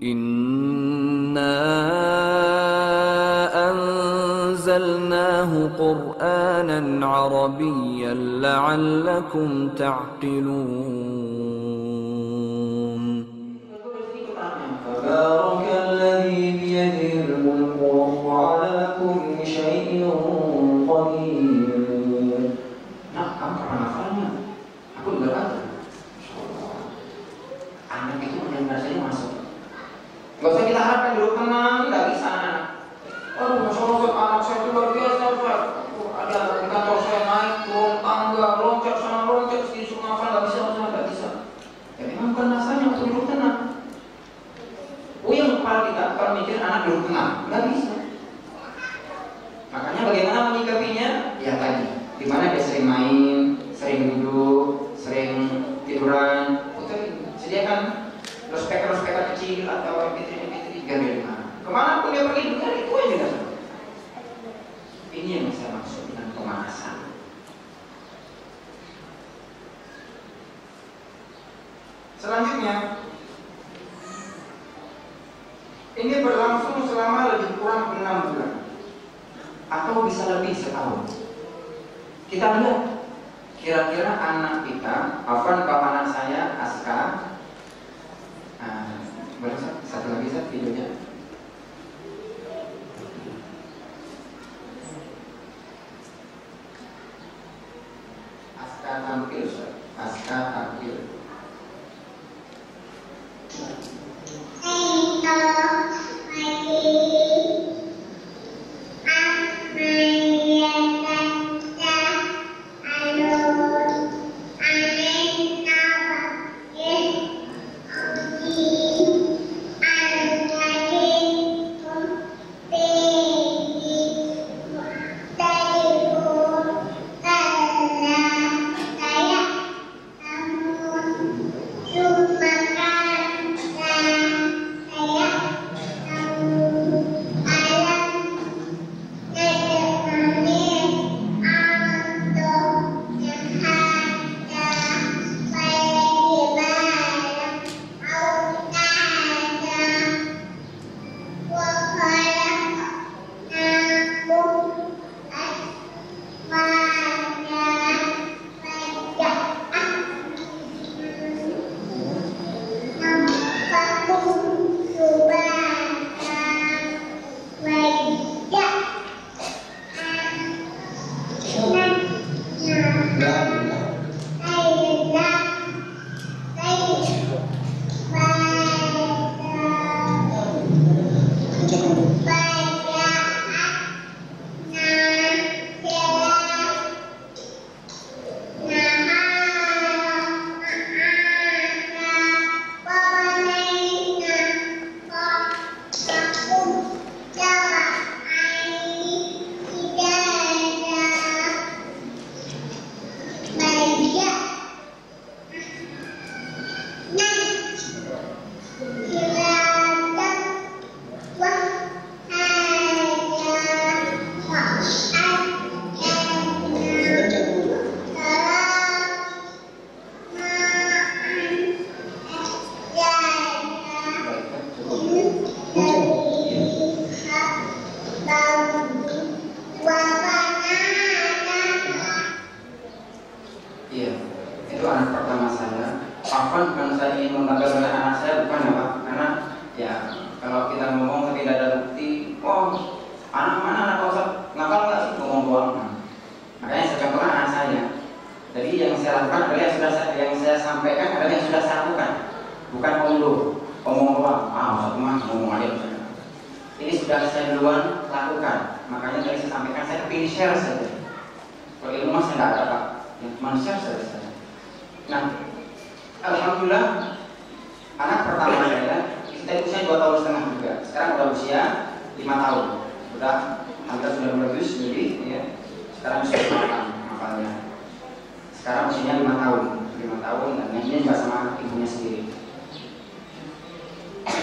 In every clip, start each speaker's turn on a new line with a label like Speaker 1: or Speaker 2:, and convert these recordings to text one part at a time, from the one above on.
Speaker 1: Inna anzalnahu Qur'anan Arabiyyan la'allakum ta'qilun.
Speaker 2: Tabarakalladzi biyadihil mulku wa huwa 'ala kulli syai'in qadir. Nah, kamu pernah hafalnya? Aku juga baca. Anak itu mendengarnya masuk. Gak usah kita harapkan dulu tenang, tidak bisa anak. Aduh, Masya Allah, anak saya itu luar biasa, Ustaz. Ada di kantor saya naik, turun tangga, loncat sana, loncat sini, suruh ngafal, gak bisa, Ustaz, gak bisa. Ya memang bukan rasanya untuk duduk tenang. Yang kepala kita kalau mikir anak duduk tenang, gak bisa. Makanya bagaimana menyikapinya? Ya tadi, dimana dia sering main, sering duduk, sering tiduran, sediakan speaker kecil atau MP3 biar dia dengar. Kemana pun dia pergi dengar itu aja kan. Ini yang saya maksud dengan pemanasan. Selanjutnya, ini berlangsung selama lebih kurang 6 bulan atau bisa lebih setahun. Kita lihat kira-kira anak kita, Afwan, bapak anak saya, Aska. Satu lagi Ustaz videonya. Aska tampil Ustaz. Aska tampil.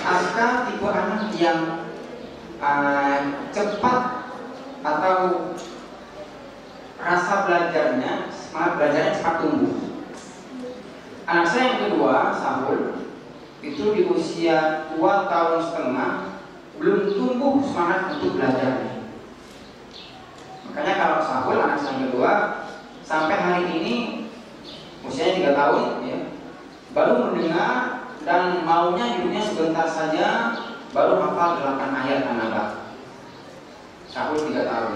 Speaker 2: Aska tipe anak yang cepat atau rasa belajarnya, semangat belajarnya cepat tumbuh. Anak saya yang kedua, Sahul, itu di usia 2 tahun setengah belum tumbuh semangat untuk belajarnya. Makanya kalau Saul anak saya yang kedua sampai hari ini usianya 3 tahun ya, baru mendengar dan maunya dulunya sebentar saja baru hafal 8 ayat An-Naba. Saul 3 tahun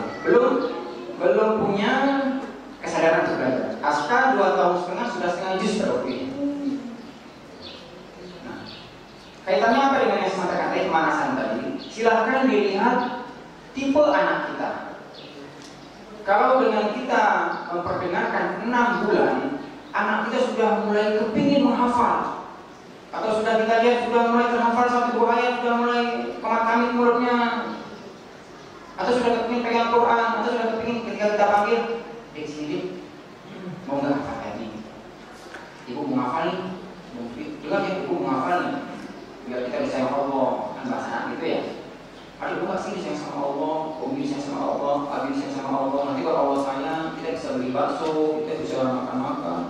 Speaker 2: belum punya kesadaran untuk belajar. Aska 2 tahun setengah sudah setengah juz berarti. Nah, kaitannya apa dengan yang saya katakan pemanasan tadi? Silahkan dilihat tipe anak kita. Kalau dengan kita memperdengarkan 6 bulan, anak kita sudah mulai kepingin menghafal, atau sudah kita lihat sudah mulai terhafal 1-2 ayat, sudah mulai komat-kamit mulutnya, atau sudah kepingin pegang Quran, atau sudah kepingin ketika kita panggil, sini mau nggak hafal ini? Ibu mau hafal nih, juga ya ibu mau hafal nih, biar kita disayang Allah, kan bahasa anak gitu ya. Ada ibu pasti disayang sama Allah, umi disayang sama Allah, abi disayang sama Allah. Nanti kalau Allah sayang, kita bisa beli bakso, kita bisa makan-makan.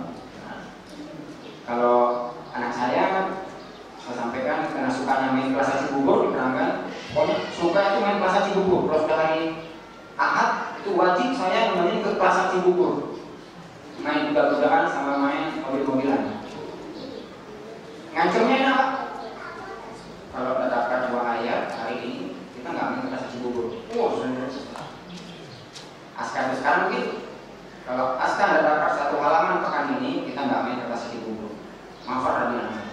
Speaker 2: Nah, kalau anak saya sampaikan karena sukanya main kelas saci bubur, diterangkan, pokoknya suka itu main kelas saci bubur. Kalau sudah hari Ahad itu wajib saya nemenin ke kelas saci bubur, main kuda-kudaan sama main mobil-mobilan. Ngancamnya enak, kalau ada dapat 2 ayat hari ini kita nggak main kelas saci bubur. Askar sekarang begitu. Kalau Askar ada dapat 1 halaman pekan ini kita nggak main kelas saci bubur. Maaf Radina.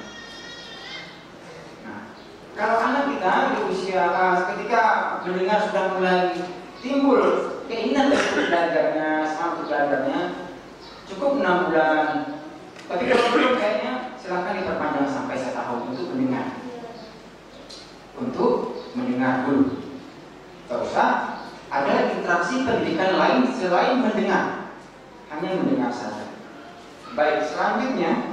Speaker 2: Kalau anak kita di usia ketika mendengar sudah mulai timbul keinginan untuk belajarnya, semangat untuk belajarnya, cukup 6 bulan. Tapi kalau belum kayaknya silahkan diperpanjang sampai 1 tahun untuk mendengar. Untuk mendengar dulu. Tidak usah ada interaksi pendidikan lain selain mendengar, hanya mendengar saja. Baik, selanjutnya.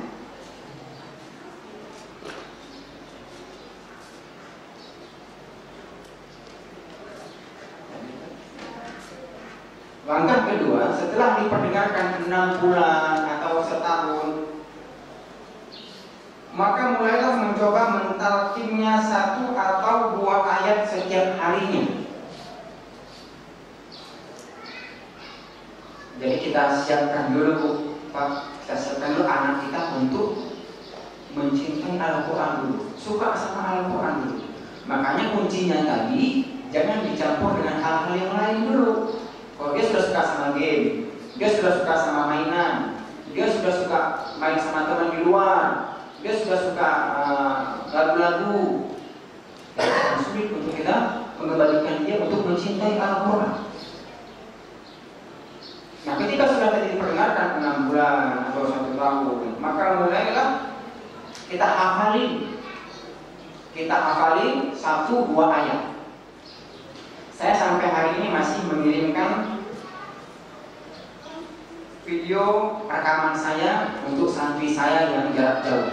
Speaker 2: Langkah kedua, setelah diperdengarkan 6 bulan atau setahun, maka mulailah mencoba mentalkinnya 1 atau 2 ayat setiap harinya. Jadi kita siapkan dulu, Pak, kita siapkan dulu anak kita untuk mencintai Al-Quran dulu, suka sama Al-Quran dulu. Makanya kuncinya tadi, jangan dicampur dengan hal-hal yang lain dulu. Kalau dia sudah suka sama game, dia sudah suka sama mainan, dia sudah suka main sama teman di luar, dia sudah suka lagu-lagu, dan sulit untuk kita mengembalikan dia untuk mencintai Al-Quran. Nah, ketika sudah tadi diperdengarkan 6 bulan atau 1 tahun, maka mulailah kita hafalin 1-2 ayat. Saya sampai hari ini masih mengirimkan video rekaman saya untuk santri saya yang jarak jauh.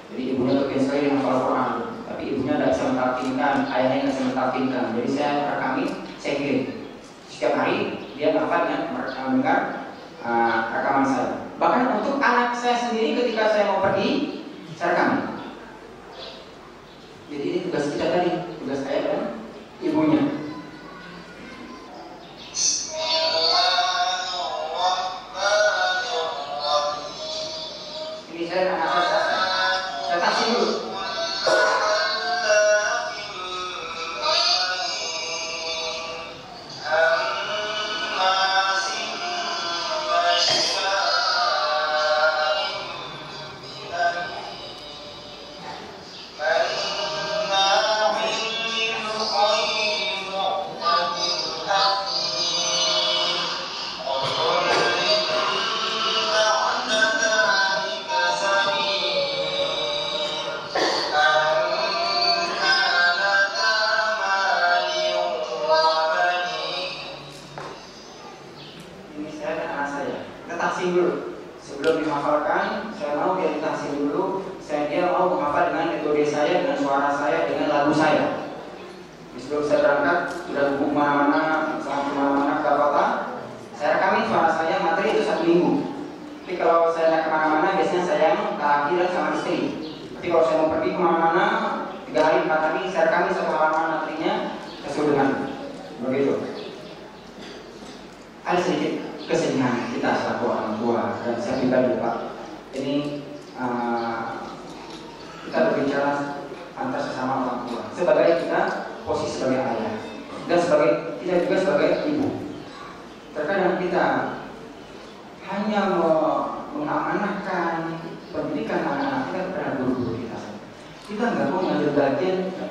Speaker 2: Jadi ibunya tuh sekali dengan Al-Quran, tapi ibunya tidak bisa mentalkinkan, ayahnya tidak bisa mentalkinkan. Jadi saya rekamin, saya kirim. Setiap hari dia dapat mendengar rekaman saya. Bahkan untuk anak saya sendiri ketika saya mau pergi, saya rekam. Jadi ini tugas kita tadi, tugas saya dan ibunya. Ini saya anak saya taksi dulu. Sebelum dihafalkan, saya mau dia ditahsin dulu. Dia mau menghafal dengan metode saya, dengan suara saya, dengan lagu saya. Sebelum saya berangkat, sudah buku mana-mana, sampai mana-mana ke kota, saya rekamin suara saya, materi itu 1 minggu. Tapi kalau saya naik kemana-mana biasanya saya takbiran sama istri. Tapi kalau saya mau pergi kemana-mana 3 hari 4 hari saya rekami satu halaman artinya sesuai dengan begitu. Ada sedikit kesedihan kita selaku orang tua dan saya pribadi Pak. Ini kita berbicara antar sesama orang tua. Sebagai kita posisi sebagai ayah dan sebagai kita juga sebagai ibu. Terkadang kita hanya mengamanahkan pendidikan anak-anak kita kepada guru-guru kita. Kita nggak mau mengambil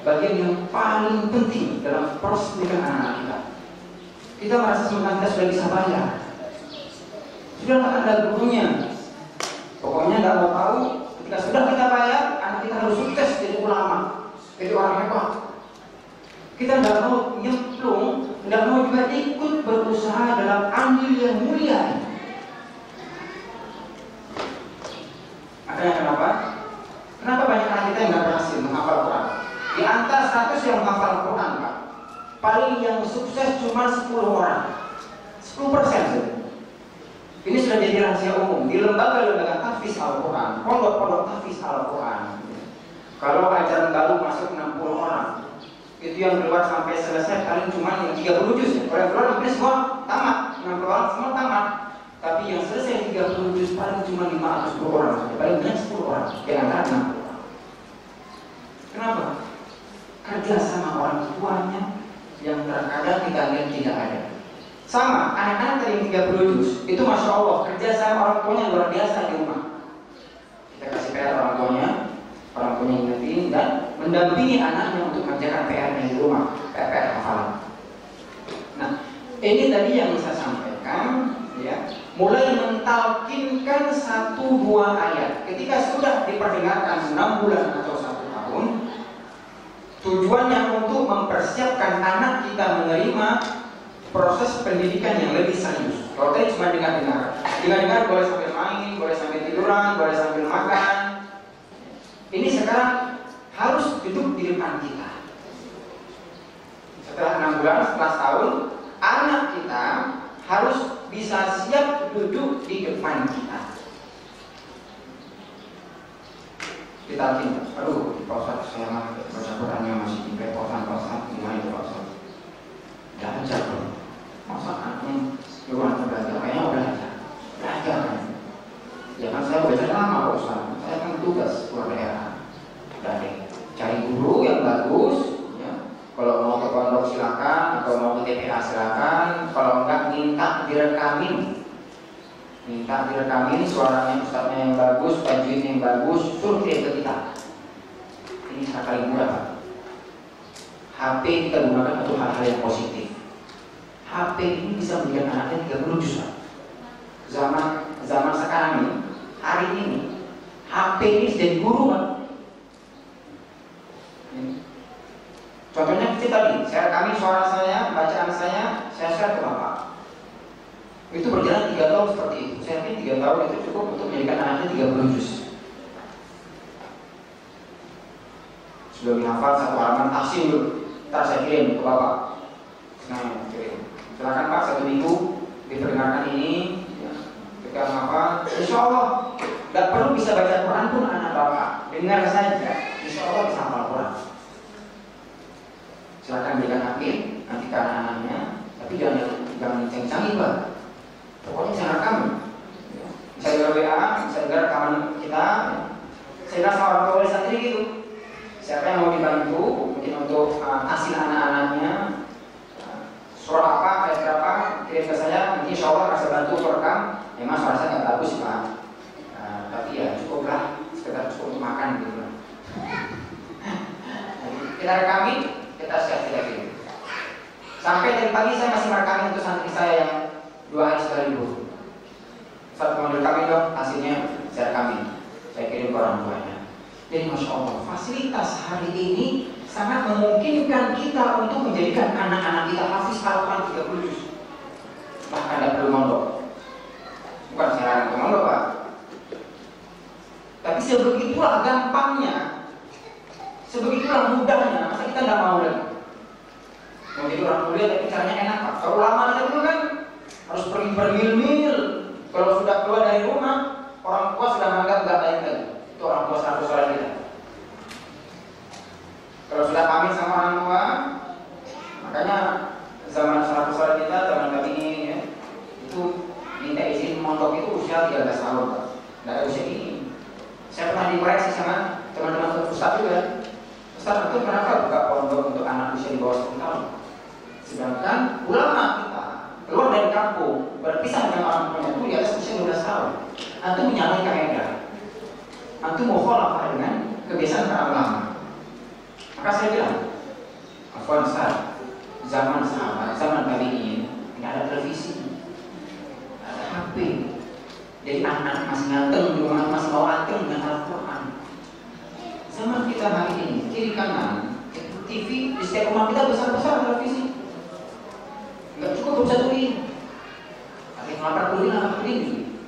Speaker 2: bagian yang paling penting dalam proses pendidikan anak-anak kita. Kita merasa sebenarnya kita sudah bisa bayar, sudah nggak ada gurunya. Pokoknya nggak mau tahu. Ketika sudah kita bayar, anak kita harus sukses jadi ulama, jadi orang hebat. Kita nggak mau nyemplung, nggak mau juga ikut berusaha dalam andil yang mulia. Makanya kenapa? Kenapa banyak anak kita yang nggak berhasil menghafal Quran? Di antara 100 yang menghafal Quran, Pak, paling yang sukses cuma 10 orang, 10% saja. Ini sudah jadi rahasia umum di lembaga-lembaga tahfiz Al-Quran, pondok-pondok tahfiz Al-Quran. Kalau ajaran baru masuk 60 orang, itu yang keluar sampai selesai paling cuma yang 30 juz ya. Kalau yang keluar hampir semua tamat, 60 orang semua tamat. Tapi yang selesai 30 juz paling cuma 510 orang, paling banyak 10 orang di antara 60 orang. Kenapa? Kerja sama orang tuanya yang terkadang kita lihat tidak ada. Sama, anak-anak tadi yang 30 juz, itu Masya Allah, kerja sama orang tuanya luar biasa di rumah. Kita kasih PR orang tuanya ingetin dan mendampingi anaknya untuk mengerjakan PR-nya di rumah, PR hafalan. Nah, ini tadi yang saya sampaikan, ya, mulai mentalkinkan 1-2 ayat. Ketika sudah diperdengarkan 6 bulan atau 1 tahun, tujuannya untuk mempersiapkan anak kita menerima proses pendidikan yang lebih serius. Kalau tadi cuma dengar boleh sambil main, boleh sambil tiduran, boleh sambil makan. Ini sekarang harus duduk di depan kita. Setelah 6 bulan, setelah setahun, anak kita harus bisa siap duduk di depan kita. Kita lihat, aduh, Pak Ustadz, saya mah baca Qurannya masih repotan Pak Ustadz, gimana itu Pak Ustadz? Gak ajar loh. Masa anaknya luar belajar, kayaknya belajar kan? Ya kan saya belajar lama Pak Ustadz, saya kan tugas keluar daerah. Dari cari guru yang bagus, ya. Kalau mau ke pondok silakan, atau mau ke TPA silakan. Kalau enggak minta direkamin, suaranya ustadznya yang bagus, tajwidnya yang bagus, suruh kirim ke kita. Ini sekali murah Pak. HP kita gunakan untuk hal-hal yang positif. HP ini bisa menjadikan anaknya 30 juz. Zaman sekarang ini, hari ini, HP ini jadi guru Pak. Contohnya kecil tadi, saya rekami suara saya, bacaan saya share ke Bapak. Itu berjalan 3 tahun seperti itu. Saya yakin 3 tahun itu cukup untuk menjadikan anaknya 30 juz. Sudah dihafal 1 halaman tahsin dulu. Ntar saya kirim ke Bapak. Nah, kirim. Silakan Pak, 1 minggu diperdengarkan ini. Ya. Ketika menghafal, insya Allah tidak perlu bisa baca Quran pun anak Bapak. Dengar saja, insya Allah bisa hafal Quran. Silakan berikan hakik nanti ke anak-anaknya, tapi jangan canggih Pak. Pokoknya saya rekam. Bisa juga WA, bisa juga rekaman kita. Saya bilang sama orang tua wali santri gitu. Siapa yang mau dibantu, mungkin untuk hasil anak-anaknya, surah apa, ayat berapa, kirim ke saya. Nanti insya Allah saya bantu untuk rekam. Memang suara saya nggak bagus Pak, tapi ya cukuplah, sekedar cukup untuk makan gitu. Kita rekami. Kita siap tidak gitu. Sampai dari pagi saya masih merekam untuk santri saya yang 2 hari setelah libur. Saat mau direkam dong, hasilnya saya rekam, saya kirim ke orang tuanya. Jadi Masya Allah, fasilitas hari ini sangat memungkinkan kita untuk menjadikan anak-anak kita hafiz Al-Quran 30 juz. Bahkan tidak perlu mondok. Bukan saya larang ke mondok Pak, tapi sebegitulah gampangnya, sebegitulah mudahnya. Masa kita tidak mau lagi? Mau jadi orang mulia tapi caranya enak Pak. Kalau lama dulu kan harus pergi bermil-mil. Kalau sudah keluar dari rumah Ustaz juga. Ustaz itu kenapa buka pondok untuk anak usia di bawah 10 tahun? Sedangkan ulama kita keluar dari kampung, berpisah dengan orang tuanya itu di atas usia 12 tahun. Antum menyalahi kaidah. Antum mukhalafah dengan kebiasaan para ulama. Maka saya bilang, afwan Ustaz, zaman sahabat, zaman tabi'in, tidak ada televisi, ada HP. Jadi anak masih nganteng di rumah, masih bawa anteng dengan Al-Quran. Zaman kita hari ini, kiri kanan, TV di setiap rumah kita besar-besar televisi. Enggak cukup satu ini. Tapi ngelapar ini.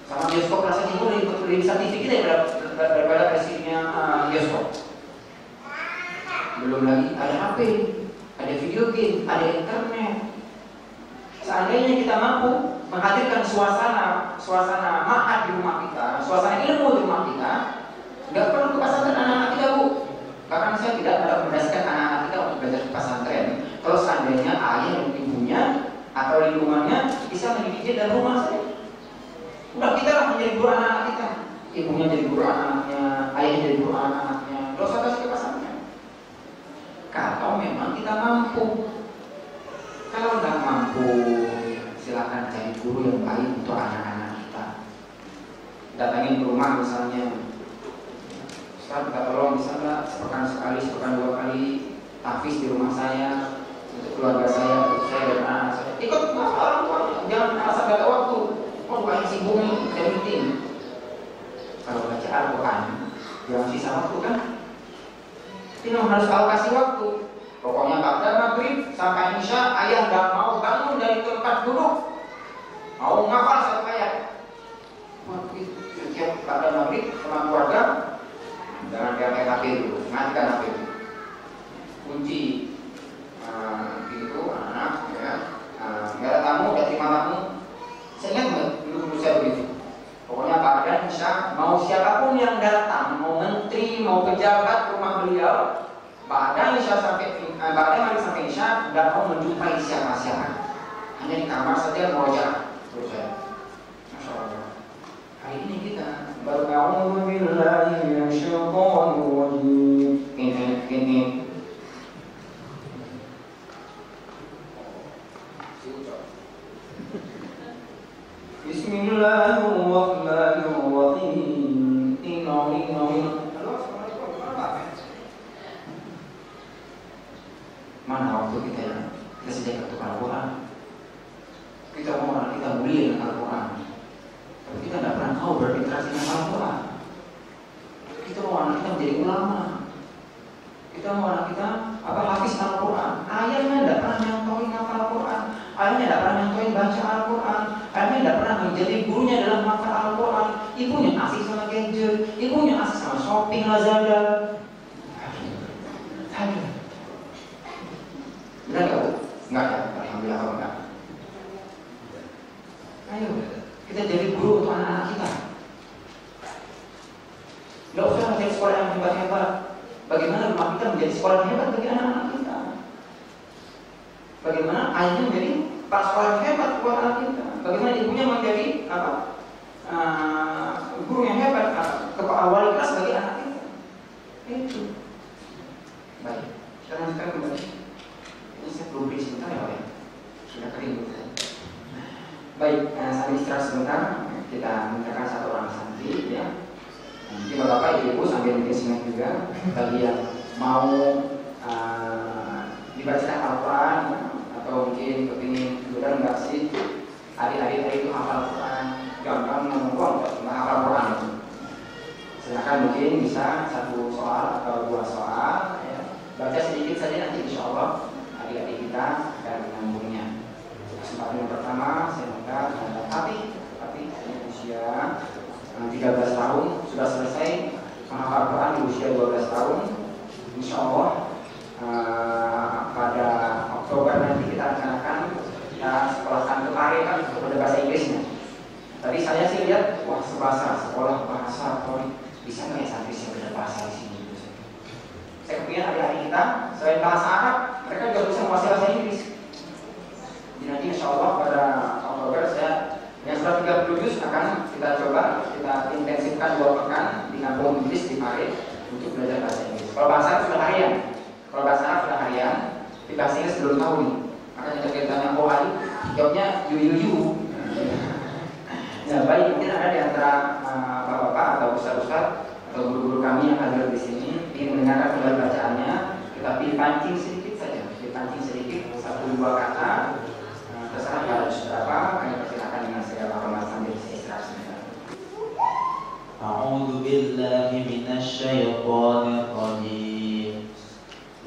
Speaker 2: Sama bioskop rasa timur lebih besar TV kita daripada presidennya bioskop. Belum lagi ada HP, ada video game, ada internet. Seandainya kita mampu menghadirkan suasana ma'had di rumah kita, suasana ilmu di rumah kita, nggak perlu ke pesantren anak-anak kita, Bu. Bahkan saya tidak merekomendasikan anak-anak kita untuk belajar di pesantren. Kalau seandainya ayah dan ibunya atau lingkungannya bisa mendidik dia dalam rumah saja. Udah kita lah menjadi guru anak-anak kita. Ibunya jadi guru anak-anaknya, ayahnya jadi guru anak-anaknya. Nggak usah kasih ke pesantren. Kalau memang kita mampu. Kalau nggak mampu, silakan cari guru yang baik untuk anak-anak kita. Datangin ke rumah misalnya, Ustaz minta tolong bisa nggak sepekan sekali, sepekan 2 kali tahfiz di rumah saya untuk keluarga saya, untuk saya dan anak saya. Ikut orang tua, jangan merasa nggak ada waktu. Oh bukan sibuk nih, ada meeting. Kalau baca Al-Quran, jangan sisa waktu kan? Ini harus alokasi waktu. Pokoknya pada maghrib sampai isya, ayah nggak mau bangun dari tempat duduk, mau ngafal 1 ayat. Setiap pada maghrib sama keluarga, jangan pakai HP dulu, matikan HP. Kunci pintu anak, ya. Nggak ada tamu, nggak terima tamu. Saya ingat nggak dulu saya begitu. Pokoknya pada isya, mau siapapun yang datang, mau menteri, mau pejabat rumah beliau, pada isya maghrib sampai isya nggak mau menjumpai siapa-siapa, hanya di kamar saja merojak. Terus saya, masya Allah. Hari ini kita baru a'udzu billahi minasyaitonir rajim. Ini. Bismillahirrahmanirrahim. Mana waktu kita ya? Kita sejak ketuk Al-Quran. Kita mau anak kita mulia dengan Al-Quran, tapi kita tidak pernah tahu berinteraksi dengan Al-Quran. Kita mau anak kita menjadi ulama. Kita mau anak kita hafiz Al-Quran. Ayahnya tidak pernah nyontohin hafal Al-Quran. Ayahnya tidak pernah nyontohin baca Al-Quran. Ayahnya tidak pernah menjadi gurunya dalam hafal Al-Quran. Ibunya asik sama gadget. Ibunya asik sama shopping Lazada. Aduh. Benar nggak, Bu? Enggak ya? Alhamdulillah kalau enggak. Ayo, kita jadi guru untuk anak-anak kita. Nggak usah menjadi sekolah yang hebat-hebat. Bagaimana rumah kita menjadi sekolah yang hebat bagi anak-anak kita? Bagaimana ayahnya menjadi pak sekolah yang hebat buat anak kita? Bagaimana ibunya menjadi guru yang hebat, kepala wali kelas bagi anak kita? Itu. Baik, kita lanjutkan kembali. Ini saya belum beri sebentar ya Pak ya. Sudah kering gitu. Baik, sambil istirahat sebentar, kita mintakan 1 orang santri ya. Nanti Bapak Ibu sambil bikin semen juga. Bagi yang mau dibacakan Al-Quran ya, atau mungkin kepingin kemudian nggak sih adik-adik itu hafal Al-Quran, gampang ngomong cuma hafal Al-Quran itu. Silakan mungkin bisa 1 soal atau 2 soal ya. Baca sedikit saja nanti insya Allah adik-adik kita akan menyambungnya. Kesempatan yang pertama saya minta tapi usia 13 tahun sudah selesai menghafal Quran di usia 12 tahun. Insya Allah pada Oktober nanti kita rencanakan ya, sekolahkan ke Pare kan untuk pada bahasa Inggrisnya. Tadi saya sih lihat wah sekolah bahasa bisa nggak ya santri saya belajar bahasa di sini? Saya kepingin adik-adik kita selain bahasa Arab mereka juga bisa menguasai bahasa Inggris. Jadi nanti insya Allah pada Oktober saya yang 130 juz akan kita coba kita intensifkan 2 pekan di kampung Inggris di Pare. untuk belajar bahasa Inggris. Kalau bahasa Arab sudah harian, di bahasa Inggris belum tahu nih. Makanya ketika ditanya oh Ali, jawabnya you. Ya baik, mungkin ada di antara bapak-bapak atau ustaz-ustaz atau guru-guru kami yang hadir di sini ingin mendengarkan kembali bacaannya, tetapi dipancing sedikit saja, satu dua kata, terserah harus berapa. Kami persilakan dengan segala hormat sambil istirahat sebentar.
Speaker 3: A'udzu billahi minasyaitonir rajim.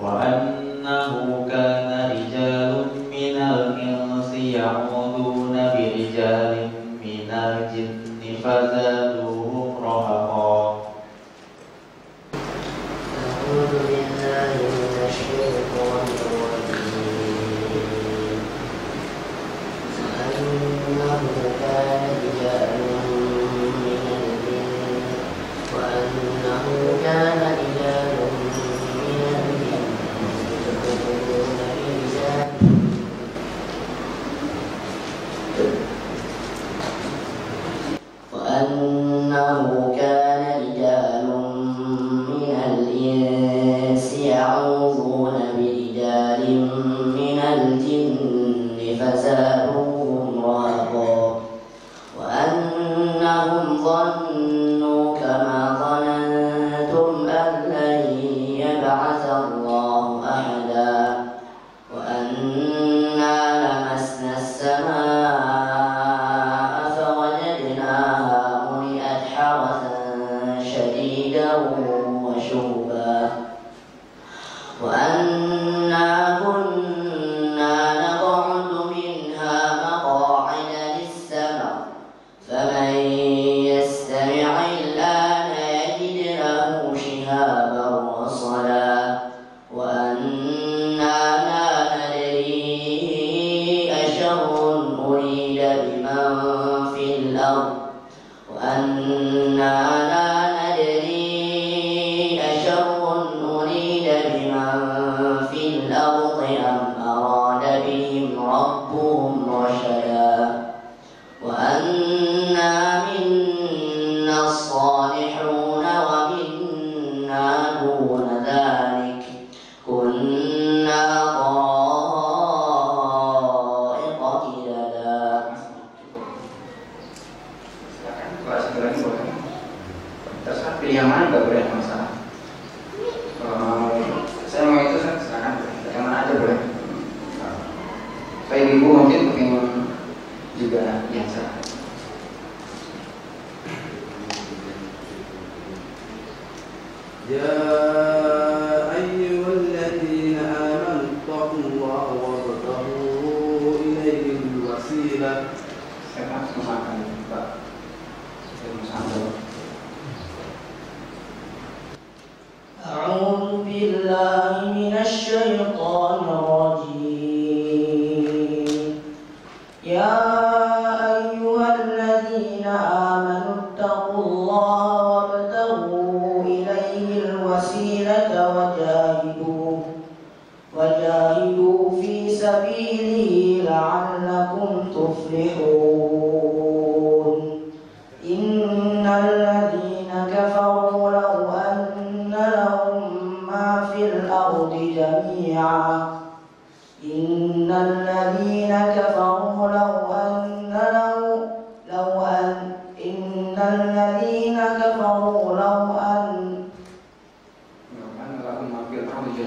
Speaker 3: Wa annahu kana rijalun minal insi ya'uduna birijalin minal jinni fazaduhum rahaqa.
Speaker 4: أعوذ بالله من الشيطان الرجيم أنه كان رجال من الجن وأنه كان رجال من الجن يعوذون برجال وأنه كان رجال من الإنس يعوذون برجال من الجن فزادوهم رهقا وأنهم ظنوا كما ظننتم أن لن يبعث الله أحدا وأنا لمسنا السماء فوجدناها ملئت حرسا شديدا وشهبا وأنا كنا نقعد منها مقاعد للسمع فمن يستمع الآن يجد له شهابا رصدا وأنا لا ندري أشر أريد بمن في الأرض وأنا لا ندري أشر أريد بمن في الأرض أم أراد بهم ربهم رشدا وأنا منا الصالحون ومنا دون ذلك كنا طرائق قددا.
Speaker 2: Silakan, kalau satu lagi boleh. Terserah pilih yang mana nggak boleh masalah. Saya mau itu silakan, yang mana aja boleh. Saya ibu mungkin pengen juga yang salah.
Speaker 5: يا أيها الذين آمنوا اتقوا الله وابتغوا إليه الوسيلة.
Speaker 2: Saya langsung makan, Pak. Saya mau sambal.
Speaker 4: أعوذ بالله من الشيطان الرجيم يا أيها الذين آمنوا اتقوا الله وابتغوا إليه الوسيلة وجاهدوا في سبيله لعلكم تفلحون إن الذين كفروا لو أن لهم ما في الأرض جميعا إن الذين كفروا لو أن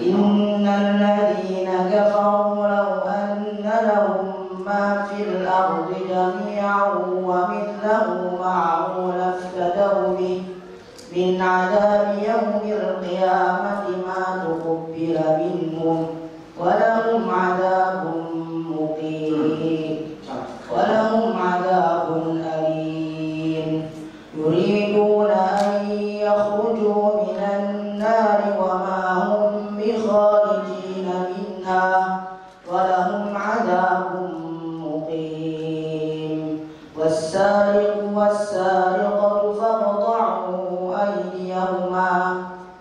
Speaker 4: إن الذين كفروا لو أن لهم ما في الأرض جميعا ومثله معه لافتدوا به من عذاب يوم القيامة ما تقبل منهم ولهم عذاب مقيم ولهم عذاب أليم يريدون أن يخرجوا من النار وما هم بخارجين منها ولهم عذاب مقيم والسارق والسارقة فاقطعوا أيديهما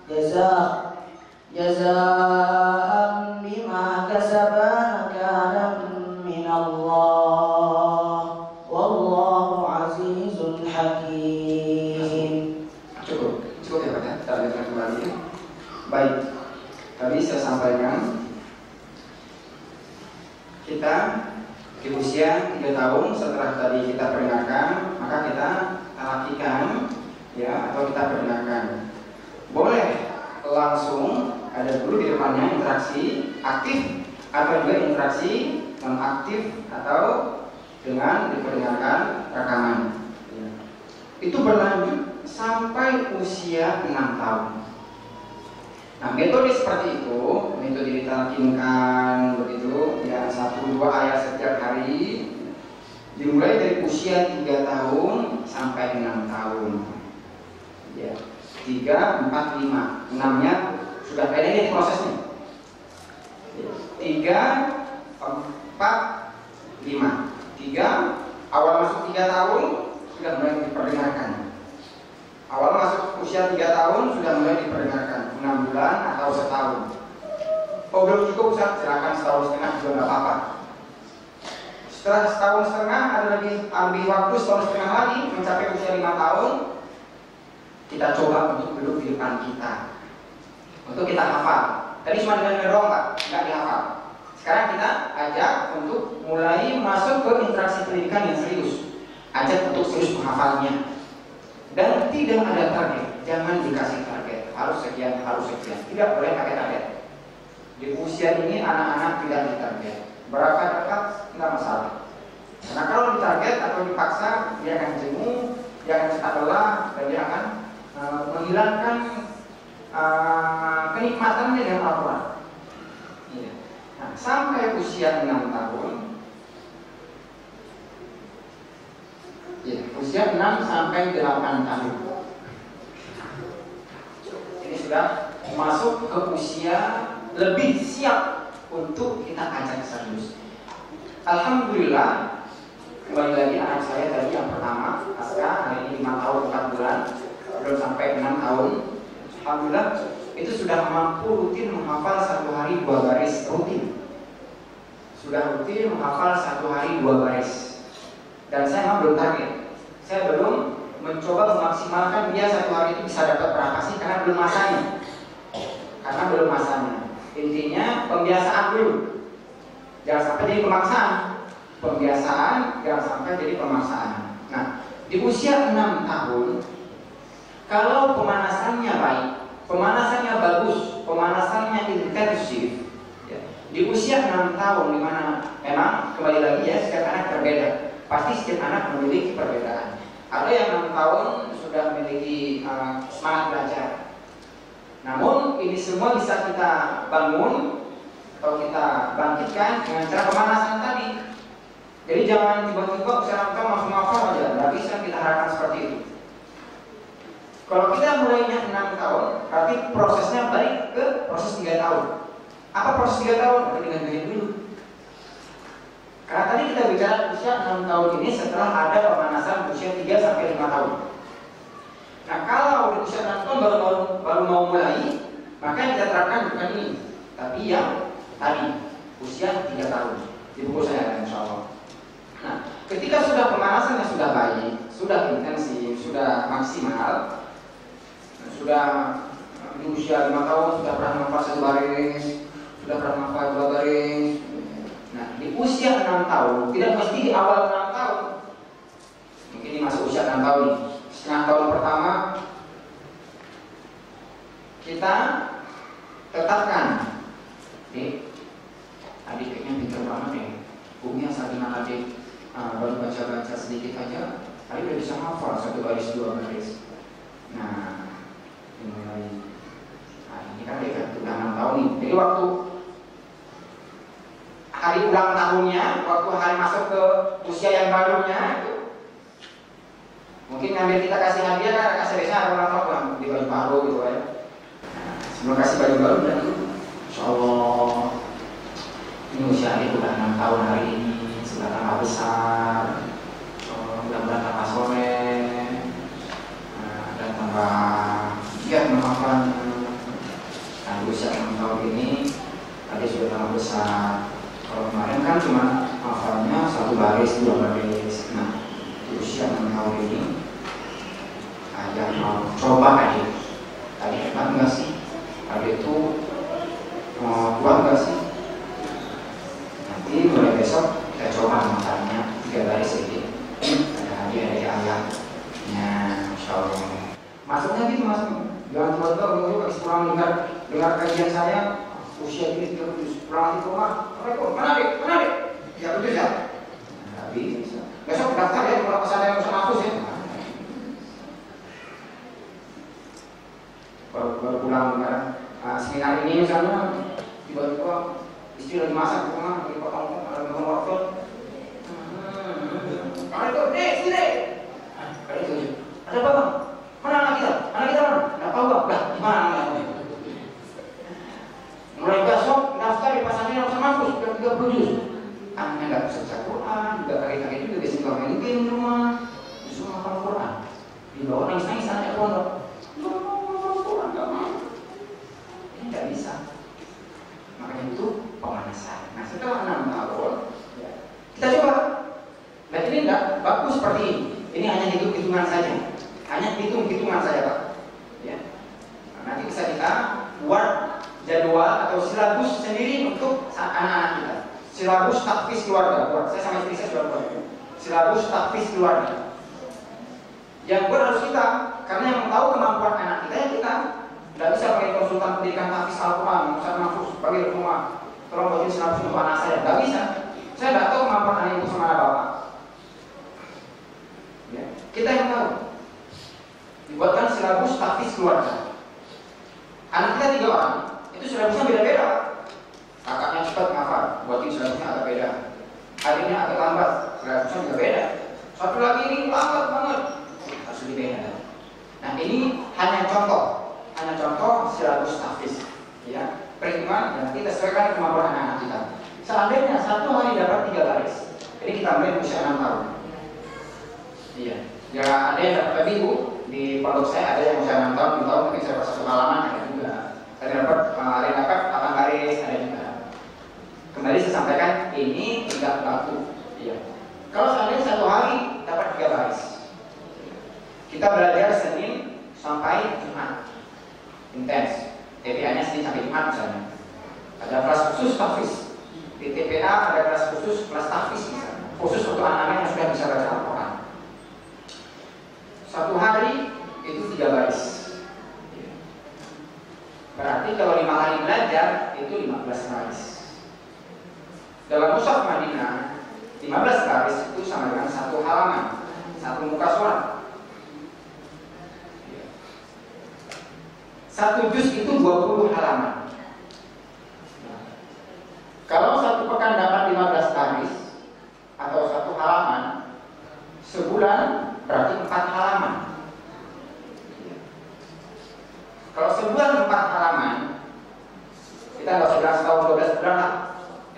Speaker 4: جزاء بما كسبا نكالا من الله والله عزيز حكيم.
Speaker 2: Cukup ya Pak ya. Kita lanjutkan kembali. Baik, tadi saya sampaikan kita di usia 3 tahun setelah tadi kita peringatkan, maka kita lakikan ya, atau kita peringatkan. Boleh langsung ada dulu di depannya interaksi aktif atau juga interaksi non aktif atau dengan diperingatkan rekaman. Itu berlanjut sampai usia 6 tahun. Nah, metode seperti itu, metode ditalkinkan begitu, ya 1-2 ayat setiap hari, dimulai dari usia 3 tahun sampai 6 tahun. Ya, 3, 4, 5, 6-nya sudah pendek prosesnya. 3, 4, 5. 3, awal masuk 3 tahun sudah mulai diperdengarkan. Awal masuk usia 3 tahun sudah mulai diperdengarkan 6 bulan atau setahun. Oh belum cukup Ustaz, silakan setahun setengah juga nggak apa-apa. Setelah setahun setengah ada lagi ambil waktu setahun setengah lagi mencapai usia 5 tahun, kita coba untuk duduk di depan kita, untuk kita hafal. Tadi cuma dengan ngedong Pak, nggak dihafal. Sekarang kita ajak untuk mulai masuk ke interaksi pendidikan yang serius. Ajak untuk serius menghafalnya. Dan tidak ada target, jangan dikasih target, harus sekian, tidak boleh pakai target. Di usia ini anak-anak tidak ditarget. Berapa dekat, tidak masalah. Karena kalau ditarget atau dipaksa, dia akan jenuh, dia akan cepat lelah, dan dia akan menghilangkan kenikmatannya dengan Al-Quran. Nah, sampai usia 6 tahun, ya, usia 6 sampai 8 tahun. Ini sudah masuk ke usia lebih siap untuk kita ajak serius. Alhamdulillah, kembali lagi anak saya tadi yang pertama, Aska, hari ini 5 tahun 4 bulan, belum sampai 6 tahun. Alhamdulillah, itu sudah mampu rutin menghafal 1 hari 2 baris rutin. Sudah rutin menghafal 1 hari 2 baris. Dan saya memang belum target. Saya belum mencoba memaksimalkan dia 1 hari itu bisa dapat berapa sih, karena belum masanya. Intinya pembiasaan dulu. Jangan sampai jadi pemaksaan. Pembiasaan jangan sampai jadi pemaksaan. Nah, di usia 6 tahun, kalau pemanasannya baik, pemanasannya bagus, pemanasannya intensif, ya, di usia 6 tahun, dimana memang kembali lagi ya, setiap anak berbeda. Pasti setiap anak memiliki perbedaan. Ada yang 6 tahun sudah memiliki semangat belajar. Namun ini semua bisa kita bangun atau kita bangkitkan dengan cara pemanasan tadi. Jadi jangan tiba-tiba usia 6 tahun langsung hafal aja. Tidak bisa kita harapkan seperti itu. Kalau kita mulainya 6 tahun, berarti prosesnya balik ke proses 3 tahun. Apa proses 3 tahun? Dengar dulu. Karena tadi kita bicara usia 6 tahun ini setelah ada pemanasan usia 3 sampai 5 tahun. Nah, kalau di usia 6 tahun baru mau mulai, maka yang kita terapkan bukan ini, tapi yang tadi usia 3 tahun. Di buku saya insya Allah. Nah, ketika sudah pemanasannya sudah baik, sudah intensif, sudah maksimal, sudah di usia 5 tahun sudah pernah menghafal 1 baris, sudah pernah menghafal 2 baris. Nah, di usia 6 tahun, tidak mesti di awal 6 tahun. Mungkin ini masuk usia 6 tahun nih. Setengah tahun pertama kita tetapkan, adik kayaknya pintar banget ya, bukunya Sakinah adik baru baca-baca sedikit aja, adik udah bisa hafal 1 baris 2 baris. Nah, ini kan dia udah 6 tahun nih. Jadi waktu hari ulang tahunnya, waktu hari masuk ke usia yang barunya itu, mungkin ngambil kita kasih hadiah kan, kasih biasa ulang tahun di baju baru gitu ya. Nah, sebelum kasih baju baru dan insya Allah ini usia adik udah 6 tahun hari ini, sudah tambah besar, mudah-mudahan tambah sore, dan tambah giat menghafal. Nah, di usia 6 tahun ini adik sudah tambah besar. Kalau kemarin kan cuma hafalnya 1 baris 2 baris. Nah, di usia 6 tahun ini ajak mau coba adik. Tadi hebat nggak sih? Adik dengar kajian saya, usia ini 30 pulang di rumah, mana dek? Ya betul ya. Nggak bisa. Besok daftar ya kalau pesan yang sama aku ya. Baru pulang dengar seminar ini misalnya, tiba-tiba istri lagi masak di rumah, lagi potong wortel. Kalau itu, sini. Kalau itu, ada apa bang? Mana anak kita? Anak kita mana? Nggak tahu bang. Lah, gimana anaknya? Mulai besok daftar di pesantren sama aku sudah 30 juz. Anaknya nggak bisa baca Quran, nggak kaget-kaget juga biasanya kalau main game di rumah, disuruh hafal Quran. Dibawa nangis-nangis anaknya pondok. Nggak mau Quran, nggak mau. Ini nggak bisa. Makanya itu pemanasan. Nah setelah 6 tahun, ya, kita coba. Nah ini enggak bagus seperti ini. Ini hanya hitung-hitungan saja. Hanya hitung-hitungan saja Pak. Ya. Nah, nanti bisa kita buat jadwal atau silabus sendiri untuk anak-anak kita. Silabus tahfiz keluarga. Buat saya sama istri saya sudah buat. Silabus tahfiz keluarga. Yang buat harus kita, karena yang tahu kemampuan anak kita ya kita. Tidak bisa pakai konsultan pendidikan tahfiz Al-Quran, Ustaz Mahfuz, bagi rumah, tolong buatin silabus untuk anak saya. Tidak bisa. Saya tidak tahu kemampuan anak ibu sama anak bapak. Ya. Kita yang tahu. Dibuatkan silabus tahfiz keluarga. Anak kita 3 orang, itu silabusnya beda-beda. Kakaknya cepat ngafal, buatin silabusnya agak beda. Adiknya agak lambat, silabusnya juga beda. Satu lagi ini lambat banget, harus lebih beda. Nah ini hanya contoh silabus tahfiz. Ya, perhitungan dan kita sesuaikan kemampuan anak-anak kita. Seandainya satu hari dapat 3 baris, ini kita mulai usia 6 tahun. Iya, ya ada yang dapat lebih Bu. Di pondok saya ada yang usia 6 tahun, 7 tahun, mungkin saya rasa pengalaman ada juga. Ada yang dapat 8 baris, ada juga. Kembali saya sampaikan ini tidak berlaku. Iya. Kalau seandainya satu hari dapat 3 baris, kita belajar Senin sampai Jumat, intens. TPA-nya Senin sampai Jumat misalnya. Ada kelas khusus tahfiz. Di TPA ada kelas khusus kelas tahfiz misalnya. Khusus untuk anak-anak yang sudah bisa baca Al-Quran. Satu hari itu 3 baris. Berarti kalau 5 hari belajar itu 15 baris. Dalam mushaf Madinah 15 baris itu sama dengan 1 halaman, 1 muka surat. 1 juz itu 20 halaman. Kalau 1 pekan dapat 15 baris atau 1 halaman, sebulan berarti 4 halaman. Kalau sebulan 4 halaman, kita nggak usah bilang setahun 12 bulan lah.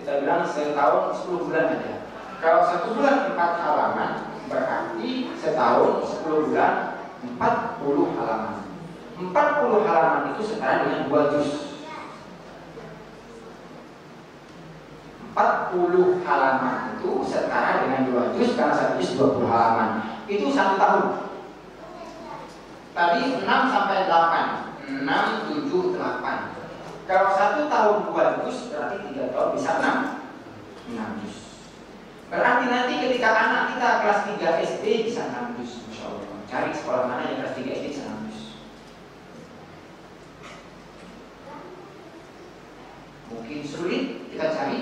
Speaker 2: Kita bilang setahun 10 bulan aja. Kalau 1 bulan 4 halaman, berarti setahun 10 bulan 40 halaman. 40 halaman itu setara dengan 2 juz. 40 halaman itu setara dengan 2 juz karena 1 juz 20 halaman. Itu 1 tahun. Tadi 6 sampai 8. 6, 7, 8. Kalau 1 tahun 2 juz berarti 3 tahun bisa 6 juz. Berarti nanti ketika anak kita kelas 3 SD bisa 6 juz. Masya Allah. Cari sekolah mana yang kelas 3 SD bisa 6 juz. Mungkin sulit kita cari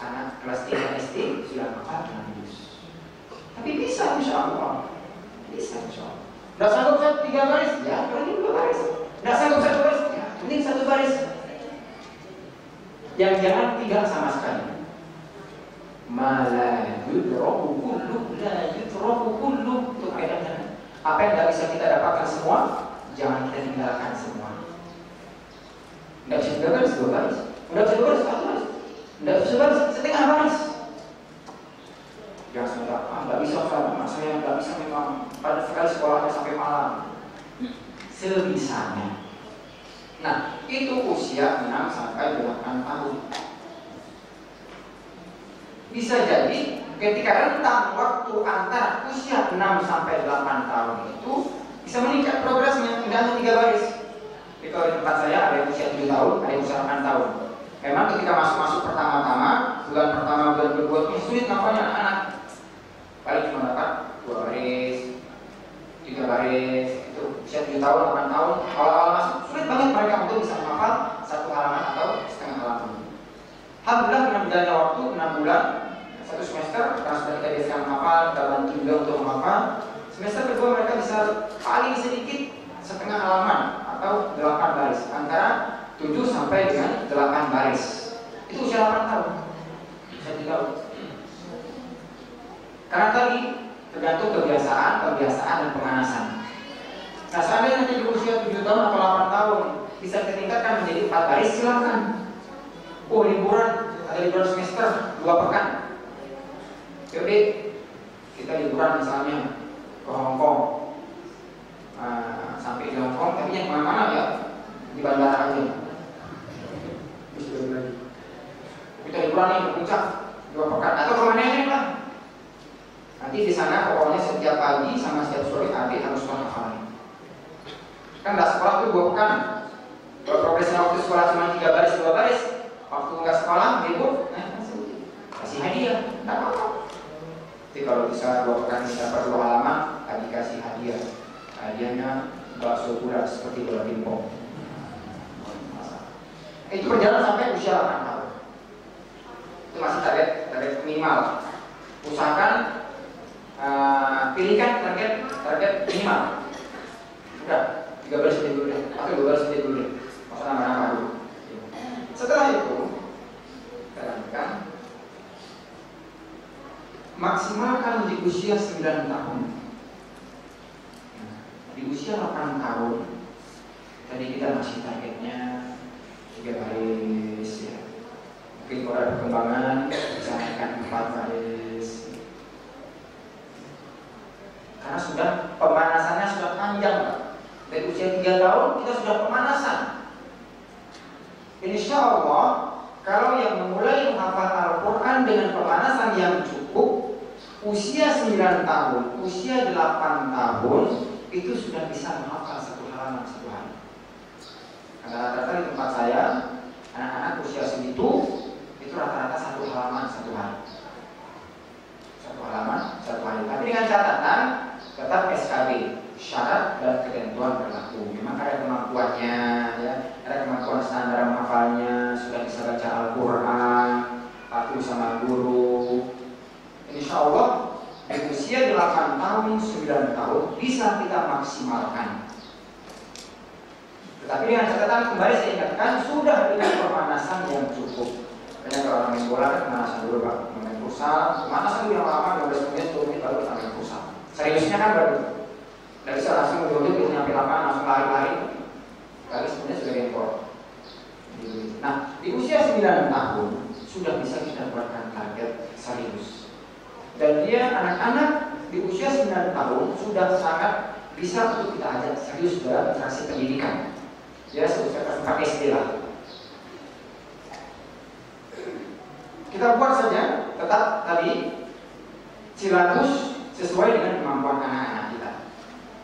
Speaker 2: anak kelas 3 SD sudah hafal 6 juz. Tapi bisa insya Allah. Bisa insya Allah. Nggak sanggup 3 baris? Ya, berarti 2 baris. Nggak sanggup 1 baris? Ya, mending 1 baris. Yang jangan 3 sama sekali. Mala yudraku kullu, la yudraku kullu. Itu kaidahnya. Apa yang nggak bisa kita dapatkan semua, jangan kita tinggalkan semua. Nggak bisa 3 baris, 2 baris. Nggak bisa 2 baris, 1 baris. Nggak bisa 2 baris, setengah baris. Jangan sebentar, nggak bisa Ustaz, saya nggak bisa memang. Pada sekali sekolahnya sampai malam. Sebisanya. Nah, itu usia 6 sampai 8 tahun. Bisa jadi ketika rentang waktu antara usia 6 sampai 8 tahun itu bisa meningkat progresnya, tidak hanya 3 baris. Jadi kalau di tempat saya ada yang usia 7 tahun, ada yang usia 8 tahun. Memang ketika masuk pertama-tama, bulan pertama, bulan kedua itu sulit nampaknya anak-anak. Paling cuma dapat 2 baris, 3 baris, itu usia 7 tahun, 8 tahun. Awal-awal masuk sulit banget mereka untuk bisa menghafal menghafal satu halaman atau setengah halaman. Alhamdulillah dengan berjalannya waktu 6 bulan, 1 semester, karena sudah kita biasa menghafal, kita bantu juga untuk menghafal. Semester kedua mereka bisa paling sedikit setengah halaman atau 8 baris, antara 7 sampai dengan 8 baris. Itu usia 8 tahun. Bisa tahu. Karena tadi tergantung kebiasaan dan pemanasan. Nah, seandainya nanti di usia 7 tahun atau 8 tahun bisa ditingkatkan menjadi 4 baris, silakan. Oh, liburan, ada liburan semester 2 pekan. Yaudah, kita liburan misalnya ke Hong Kong. Sampai di Hong Kong, tapi yang kemana-mana ya, di bandara aja. Kita liburan nih ke puncak 2 pekan atau kemana aja lah. Nanti di sana pokoknya setiap pagi sama setiap sore adik harus menghafal. Kan nggak sekolah tuh 2 pekan. Kalau progresnya waktu sekolah cuma 3 baris 2 baris, waktu nggak sekolah libur, kasih hadiah, nggak apa-apa. Jadi kalau bisa 2 pekan bisa dapat 2 halaman, tadi kasih hadiah. Hadiahnya bakso bulat seperti bola pingpong. Itu berjalan sampai usia 8 tahun. Itu masih target minimal. Usahakan pilihkan target minimal. Udah 3 baris sedikit dulu deh, atau 2 baris sedikit dulu deh. Masa nama-nama dulu. Setelah itu, kita lanjutkan. Maksimalkan di usia 9 tahun. Di usia 8 tahun, tadi kita masih targetnya 3 baris ya. Mungkin kalau ada perkembangan bisa naikkan 4 baris. Karena sudah pemanasannya sudah panjang, Pak. Dari usia 3 tahun kita sudah pemanasan. Insya Allah, kalau yang memulai menghafal Al-Quran dengan pemanasan yang cukup, usia 9 tahun, usia 8 tahun, itu sudah bisa menghafal 1 halaman 1 hari. Karena rata-rata di tempat saya, anak-anak usia segitu, itu rata-rata 1 halaman 1 hari. 1 halaman 1 hari. Tapi dengan catatan, tetap SKB, syarat dan ketentuan berlaku. Memang ada kemampuannya, ya, ada kemampuan standar menghafalnya, sudah bisa baca Al-Quran, patuh sama guru. Insya Allah di usia 8 tahun, 9 tahun bisa kita maksimalkan. Tetapi dengan catatan kembali saya ingatkan sudah dengan pemanasan yang cukup. Karena kalau orang main bola kan pemanasan dulu Pak, main futsal, pemanasan dulu yang lama 12 menit, 10 menit baru kita main futsal. Seriusnya kan baru. Tidak bisa langsung duduk itu nyampe lapangan langsung lari-lari. Kali sebenarnya sudah gempor. Nah, di usia 9 tahun sudah bisa kita buatkan target serius. Dan dia anak-anak di usia 9 tahun sudah sangat bisa untuk kita ajak serius dalam interaksi pendidikan. Ya, sebutkan pakai istilah. Kita buat saja tetap tadi silabus sesuai dengan kemampuan anak-anak kita.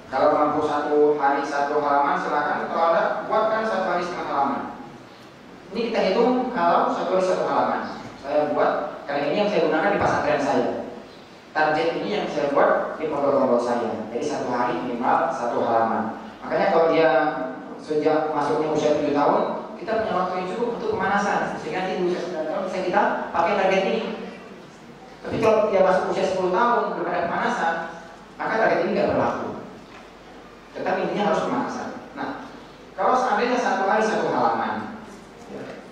Speaker 2: Kalau mampu 1 hari 1 halaman silakan, kalau ada buatkan 1 hari setengah halaman. Ini kita hitung kalau 1 hari 1 halaman. Saya buat, karena ini yang saya gunakan di pesantren saya. Target ini yang saya buat di pondok-pondok saya. Jadi 1 hari minimal 1 halaman. Makanya kalau dia sejak masuknya usia 7 tahun, kita punya waktu yang cukup untuk pemanasan. Sehingga di usia 9 tahun bisa kita pakai target ini. Tapi kalau dia masuk usia 10 tahun belum ada pemanasan, maka target ini tidak berlaku. Tetapi intinya harus pemanasan. Nah, kalau seandainya 1 hari 1 halaman,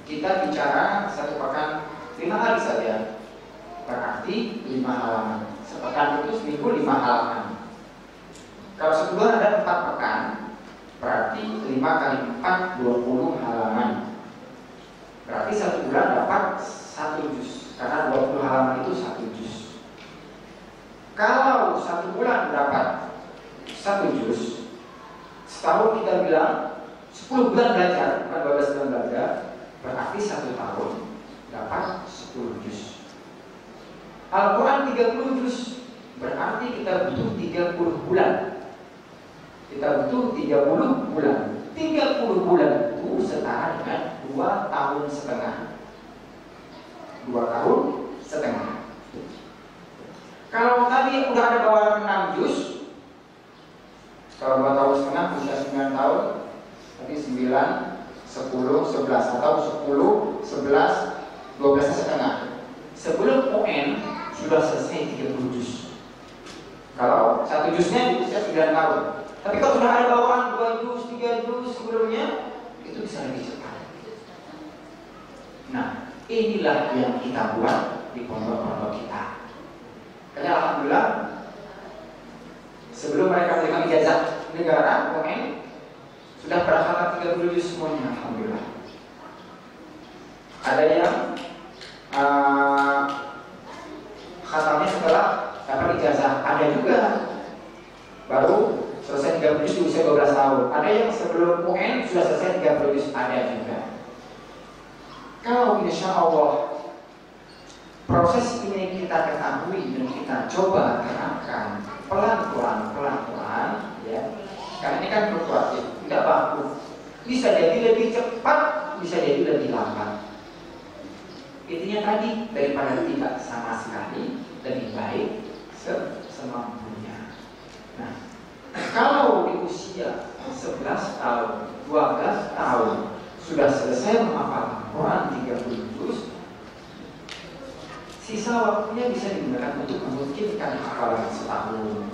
Speaker 2: kita bicara 1 pekan 5 hari saja, berarti 5 halaman. Sepekan itu seminggu 5 halaman. Kalau sebulan ada 4 pekan, berarti 5 kali 4 20 halaman. Berarti 1 bulan dapat 1 juz. Karena 20 halaman itu 1 juz. Kalau 1 bulan dapat 1 juz, setahun kita bilang 10 bulan belajar, bukan 12 bulan belajar, berarti 1 tahun dapat 10 juz. Al-Quran 30 juz, berarti kita butuh 30 bulan. Kita butuh 30 bulan. 30 bulan itu setara dengan 2 tahun setengah. 2 tahun setengah. Kalau tadi udah ada bawaan 6 juz, kalau 2 tahun setengah usia 9 tahun, tadi 9, 10, 11 atau 10, 11, 12 setengah. Sebelum UN sudah selesai 30 juz. Kalau satu juznya di usia 9 tahun. Tapi kalau sudah ada bawaan 2 juz, 3 juz sebelumnya, itu bisa lebih cepat. Nah, inilah yang kita buat di pondok-pondok kita. Karena alhamdulillah sebelum mereka menerima ijazah negara UN sudah berhafalan 30 juz semuanya, alhamdulillah. Ada yang khatamnya setelah dapat ijazah, ada juga baru selesai 30 juz di usia 12 tahun. Ada yang sebelum UN sudah selesai 30 juz, ada juga. Kalau insya Allah proses ini kita ketahui dan kita coba terapkan pelan-pelan, ya. Karena ini kan fluktuatif, tidak baku. Bisa jadi lebih cepat, bisa jadi lebih lambat. Intinya tadi, daripada tidak sama sekali, lebih baik semampunya. Nah, kalau di usia 11 tahun, 12 tahun sudah selesai menghafal Quran 30 juz, sisa waktunya bisa digunakan untuk memungkinkan hafalan setahun.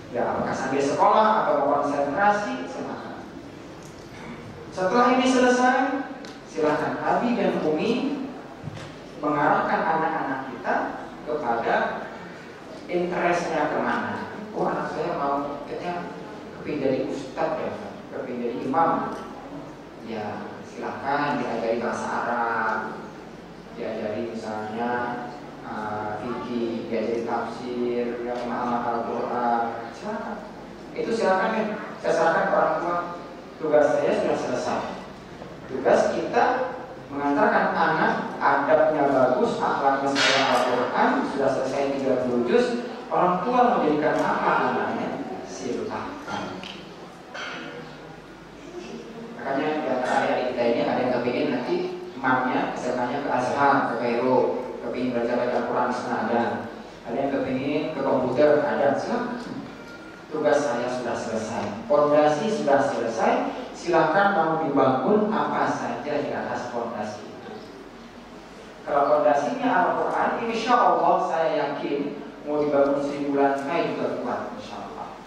Speaker 2: Ya, apakah sambil sekolah atau konsentrasi, silakan. Setelah ini selesai, silakan Abi dan Umi mengarahkan anak-anak kita kepada interestnya kemana. Oh, anak saya mau kepingin jadi ustadz ya, kepingin jadi imam. Ya, silakan diajari bahasa Arab, diajari misalnya fikih, diajari tafsir, yang menghafal Al-Quran. Silakan. Itu silakan ya. Saya serahkan ke orang tua. Tugas saya sudah selesai. Tugas kita mengantarkan anak adabnya bagus, akhlaknya sesuai Al-Quran, sudah selesai 30 juz. Orang tua mau jadikan apa anaknya? Silakan. Makanya di antara adik kita ini ada yang kepingin nanti emaknya, SMA-nya ke Azhar, ke Kairo, kepingin belajar Al-Quran senada. Ada yang kepingin ke komputer, ada. Silakan. Tugas saya sudah selesai, fondasi sudah selesai. Silakan mau dibangun apa saja di atas fondasi itu. Kalau fondasinya Al-Quran, insya Allah saya yakin mau dibangun 1000 lantai juga kuat, insya Allah.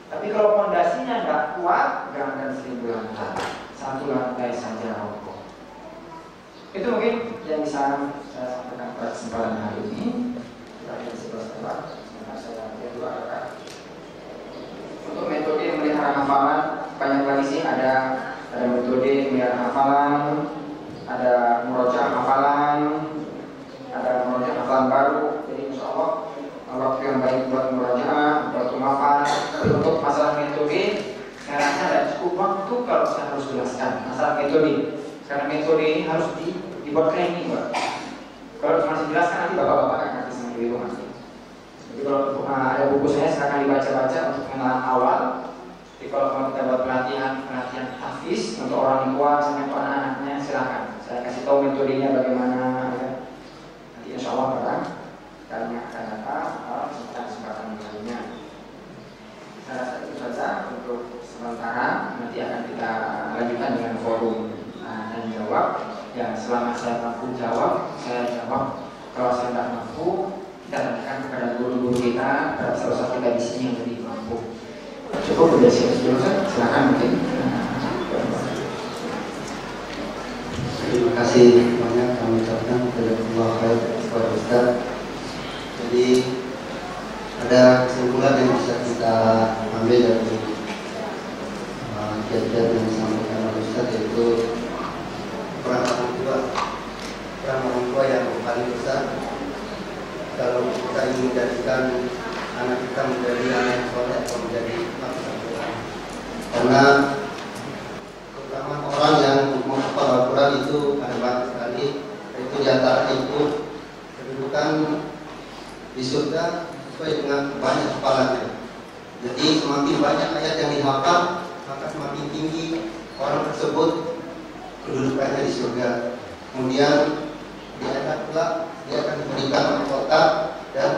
Speaker 2: Tapi kalau fondasinya tidak kuat, jangan 1000 lantai, 1 lantai saja roboh. Itu mungkin yang bisa saya sampaikan pada kesempatan hari ini. Terakhir 11 tempat, saya dua rekan. Untuk metode memelihara hafalan banyak lagi sih, ada metode memelihara hafalan, ada murojaah hafalan, ada murojaah hafalan baru. Jadi insya Allah waktu yang baik buat murojaah, buat menghafal. Tapi untuk masalah metode, saya rasa ada cukup waktu kalau saya harus jelaskan masalah metode. Karena metode ini harus dibuat training, Pak. Kalau cuma dijelaskan nanti bapak-bapak akan ngerti sendiri di rumah. Jadi kalau ada buku saya silakan dibaca-baca untuk pengenalan awal. Jadi kalau mau kita buat pelatihan hafiz untuk orang tua sama untuk anak-anaknya, silakan. Saya kasih tahu metodenya bagaimana. Ya. Nanti insya Allah barang kalian akan datang kesempatan lainnya. Saya rasa itu saja untuk sementara. Nanti akan kita lanjutkan dengan forum dan jawab. Ya, selama saya mampu jawab, saya jawab. Kalau saya tidak mampu, kita tanyakan kepada guru-guru kita, kepada salah kita di sini yang lebih mampu. Cukup udah siap dulu, silakan mungkin.
Speaker 6: Terima kasih banyak kami ucapkan kepada Ustaz. Jadi ada kesimpulan yang bisa kita ambil dari kajian yang disampaikan oleh Ustaz, yaitu peran orang tua yang paling besar kalau kita ingin menjadikan anak kita menjadi anak yang soleh atau menjadi hafal Al-Quran. Karena terutama orang yang menghafal Al-Quran itu ada banyak sekali. Itu diantaranya itu kedudukan di surga sesuai dengan banyak hafalannya. Jadi semakin banyak ayat yang dihafal, maka semakin tinggi orang tersebut kedudukannya di surga. Kemudian di akhirat pula dia akan diberikan mahkota dan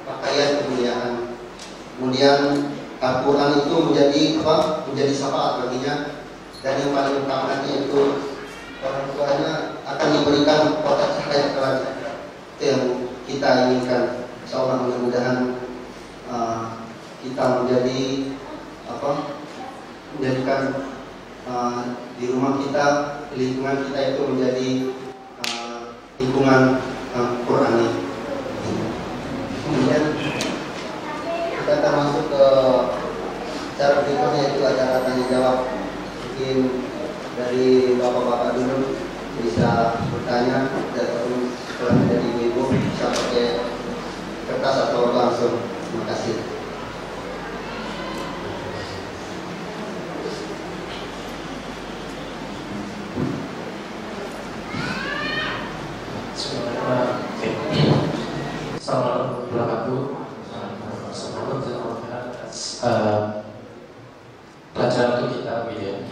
Speaker 6: pakaian kemuliaan. Kemudian Al-Quran itu menjadi syafaat baginya, dan yang paling utamanya itu diberikan proteksi kepada itu yang kita inginkan. Insyaallah mudah-mudahan kita menjadikan di rumah kita, lingkungan kita itu menjadi lingkungan Qurani. Kemudian kita akan masuk ke cara berikutnya, yaitu acara tanya jawab. Mungkin dari bapak-bapak dulu bisa bertanya, dan setelah dari ibu bisa pakai kertas atau langsung. Terima kasih.
Speaker 7: Assalamualaikum warahmatullahi wabarakatuh. Pelajaran untuk kita begini.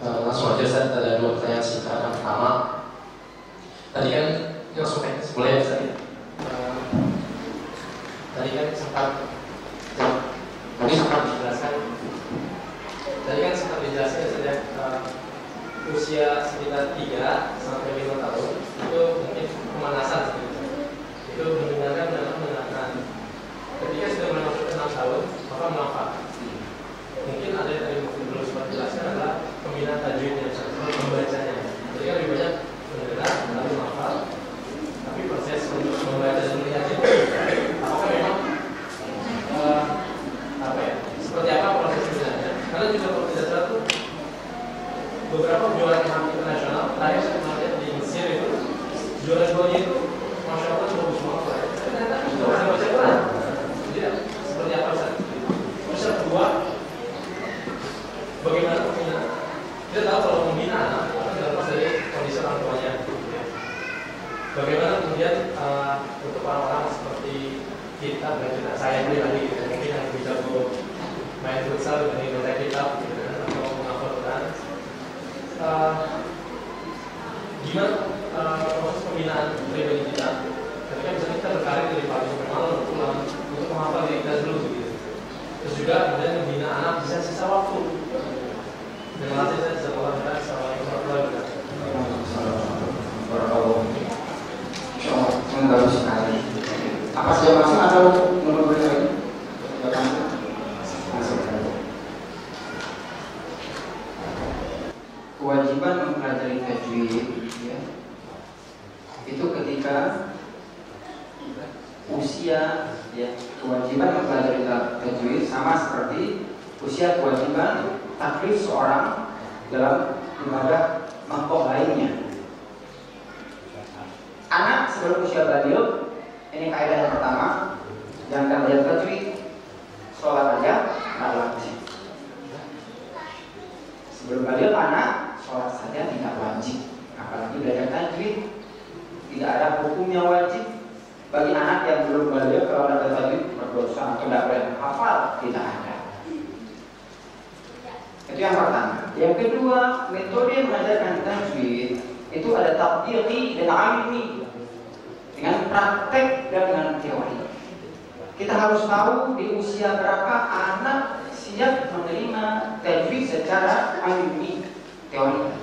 Speaker 7: Langsung aja saya ada 2 pertanyaan singkat. Yang pertama, tadi kan langsung boleh tadi. Tadi kan sempat dijelaskan. Tadi kan sempat dijelaskan sejak usia sekitar 3 sampai 5 tahun itu mungkin pemanasan seperti itu mendengarkan dan mendengarkan. Ketika sudah masuk ke 6 tahun maka menghafal. Mungkin ada yang tadi belum sempat jelaskan adalah pembinaan tajwidnya, membacanya. Jadi kan lebih banyak mendengar lalu menghafal. Tapi proses untuk membaca dan melihatnya apakah memang seperti apa proses sebenarnya? Karena juga kalau tidak salah tuh beberapa juara internasional terakhir saya melihat di Mesir itu juara-juaranya itu masya Allah bagus banget. Ternyata juga masih baca Quran. Jadi seperti apa Ustaz? Terus kedua, bagaimana pembinaan? Kita tahu kalau membina anak akan terlepas dari kondisi orang tuanya. Bagaimana kemudian untuk orang-orang seperti kita, saya pribadi, mungkin yang lebih jago main futsal dibanding baca kitab, atau menghafal Quran. Gimana proses pembinaan pribadi kita? Ketika misalnya kita berkarir dari pagi sampai malam pulang untuk menghafal diri kita dulu, gitu. Terus juga kemudian membina anak bisa sisa waktu. Terima kasih saya bisa melakukan. Assalamualaikum warahmatullahi wabarakatuh.
Speaker 2: Insyaallah bagus sekali. Apa saya masuk atau menunggu lagi? Kewajiban mempelajari tajwid, ya, itu ketika usia, ya, kewajiban mempelajari tajwid sama seperti usia kewajiban taklif seorang dalam ibadah makhluk lainnya. Anak sebelum usia baligh, ini kaidah yang pertama, yang belajar tajwid, sholat aja nggak wajib. Sebelum baligh anak sholat saja tidak wajib, apalagi belajar tajwid. Tidak ada hukumnya wajib bagi anak yang belum baligh. Kalau belajar tajwid berdosa atau tidak boleh hafal, tidak ada. Itu yang pertama. Yang kedua, metode mengajarkan tajwid itu ada tatbiqi dan ilmi, dengan praktek dan dengan teori. Kita harus tahu di usia berapa anak siap menerima tajwid secara ilmi, teori.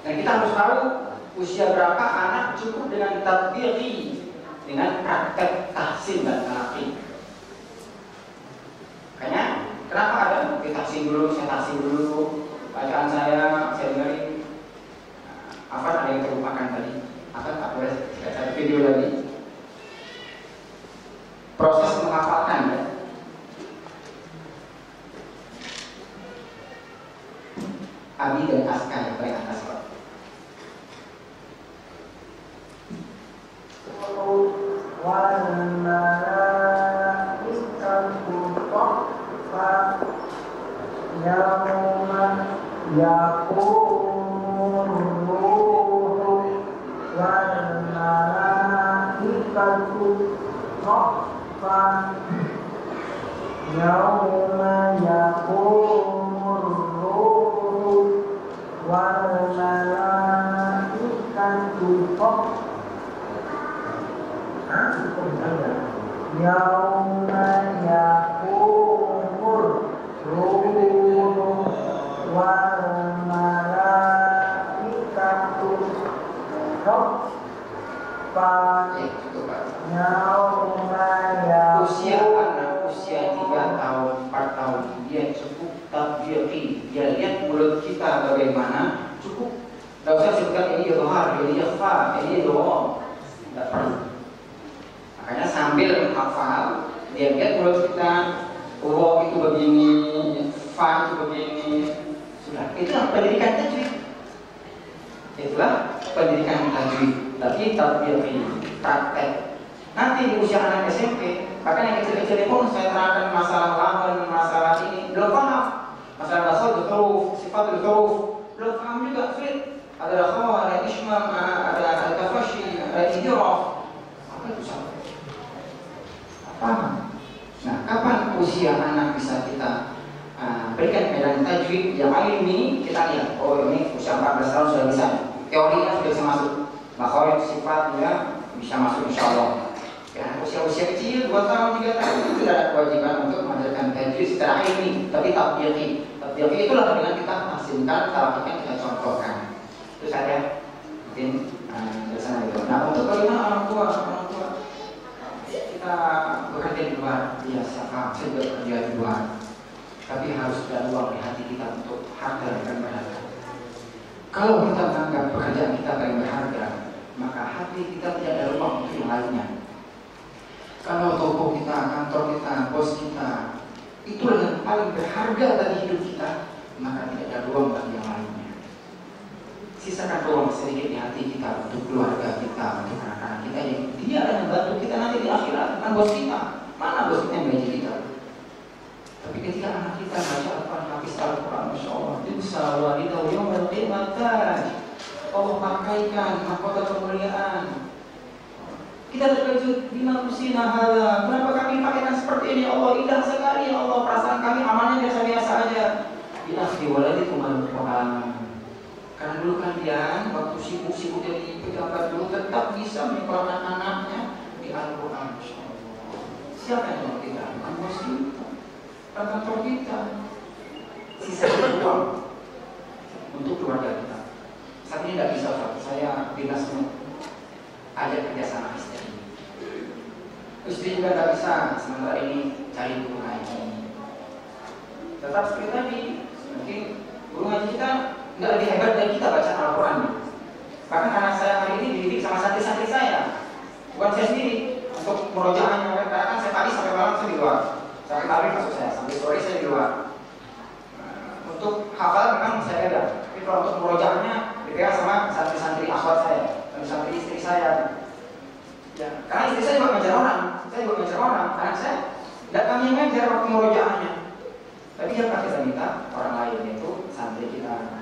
Speaker 2: Dan kita harus tahu usia berapa anak cukup dengan tatbiqi, dengan praktek tahsin dan talaqin. Makanya kenapa ada tahsin dulu, saya tahsin dulu, bacaan saya dengerin. Apa ada yang terlupakan tadi? Apa tak boleh satu video lagi? Proses menghafalkan, ya. Abi dan Aska yang paling atas, Pak. Usia anak usia 3 tahun, 4 tahun dia cukup tabiqi. Dia lihat mulut kita bagaimana, cukup. Tidak usah sebutkan ini idhar, ini ikhfa, ini idgham. Tidak perlu. Makanya sambil menghafal, dia lihat mulut kita, oh itu begini, fa itu begini. Sudah, itulah pendidikan tajwid. Itulah pendidikan tajwid. Tapi tabiqi, praktek. Nanti di usia anak SMP, bahkan yang kecil-kecil pun saya terangkan masalah lawan, masalah ini belum paham. Masalah dasar huruf, sifat huruf belum paham juga, sulit. Ada rakhwa, ada ismam, ada tafashi, ada idirah. Apa itu salah? Paham? Nah, kapan usia anak bisa kita berikan medan tajwid yang ilmi? Kita lihat, oh ini usia 14 tahun sudah bisa. Teorinya sudah bisa masuk. Makhraj sifatnya bisa masuk insyaallah. Ya, usia-usia kecil 2 tahun, 3 tahun itu tidak ada kewajiban untuk mengajarkan tajwid secara ilmi, tapi tabiqi. Tabiqi itulah dengan kita hasilkan, kita kita contohkan. Itu saja mungkin jelasan itu. Nah, untuk bagaimana orang tua kita bekerja di luar, ya saya juga bekerja di luar, tapi harus ada ruang di hati kita untuk harga dan berharga. Kalau kita menganggap pekerjaan kita paling berharga, maka hati kita tidak ada ruang untuk yang lainnya. Kalau toko kita, kantor kita, bos kita, itulah yang paling berharga dari hidup kita, maka tidak ada ruang bagi yang lainnya. Sisakan ruang sedikit di hati kita untuk keluarga kita, untuk anak-anak kita yang dia akan membantu kita nanti di akhirat, bukan bos kita. Mana bos kita yang gaji kita? Tapi ketika anak kita baca Al-Quran, habis Al-Quran, Masya Allah, Yusa walidaw yawmal qiyamah, Allah pakaikan mahkota kemuliaan. Kita terkejut, bima kusina hadza, kenapa kami pakaikan seperti ini? Allah indah sekali, ya Allah, perasaan kami amalnya biasa-biasa aja. Di akhir waladikum al-Quran. Karena dulu kalian waktu sibuk-sibuk jadi pejabat dulu tetap bisa menyekolahkan anaknya di Al-Quran. Siapa yang kita? Bukan bos kita, bukan kantor kita. Sisa uang untuk keluarga kita. Saat ini tidak bisa, Pak. Saya dinas ajak kerjasama istri. Istri juga tidak bisa sementara ini cari guru ngaji. Tetap seperti tadi, mungkin guru ngaji kita nggak lebih hebat dari kita baca Al-Quran. Bahkan anak saya hari ini dididik sama santri-santri saya, bukan saya sendiri. Untuk merojaannya, karena kan saya pagi sampai malam saya di luar. Sampai malam masuk saya, sampai sore saya di luar. Untuk hafal memang saya pegang, tapi kalau untuk merojaannya dipegang sama santri-santri akhwat saya, santri istri saya. Ya, karena istri saya juga ngajar orang, saya juga ngajar orang. Anak saya tidak kami ngajar waktu merojaannya, tapi dia pasti minta orang lain, yaitu santri kita.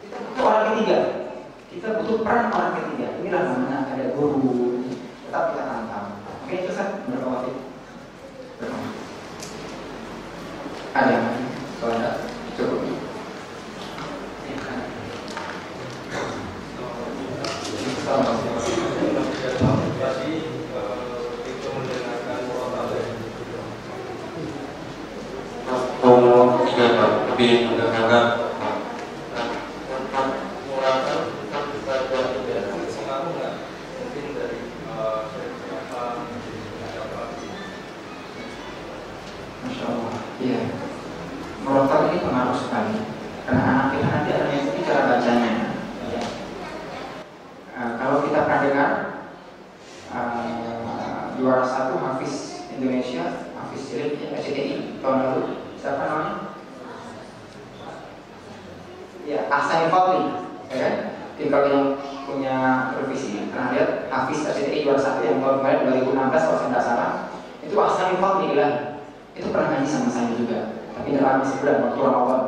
Speaker 2: Kita butuh orang ketiga. Kita butuh peran orang ketiga. Inilah namanya ada guru. Tetap kita tantang. Oke, itu saya berkawal. Ada. Kalau ada, cukup.
Speaker 8: Lebih mendengarkan
Speaker 2: Masya Allah, iya. Merontal ini pengaruh sekali karena anak kita nanti akan mengikuti cara bacanya. Ya. Kalau kita pernah dengar juara 1 Hafiz Indonesia, Hafiz Cilik RCTI tahun lalu, siapa namanya? Ya, Ahsan Fadli, ya kan? Jadi kalau yang punya televisi pernah lihat Hafiz RCTI juara 1 yang tahun kemarin 2016 kalau saya tidak salah, itu Ahsan Fadli lah. Itu pernah ngaji sama saya juga, tapi dalam masih bulan waktu Ramadan.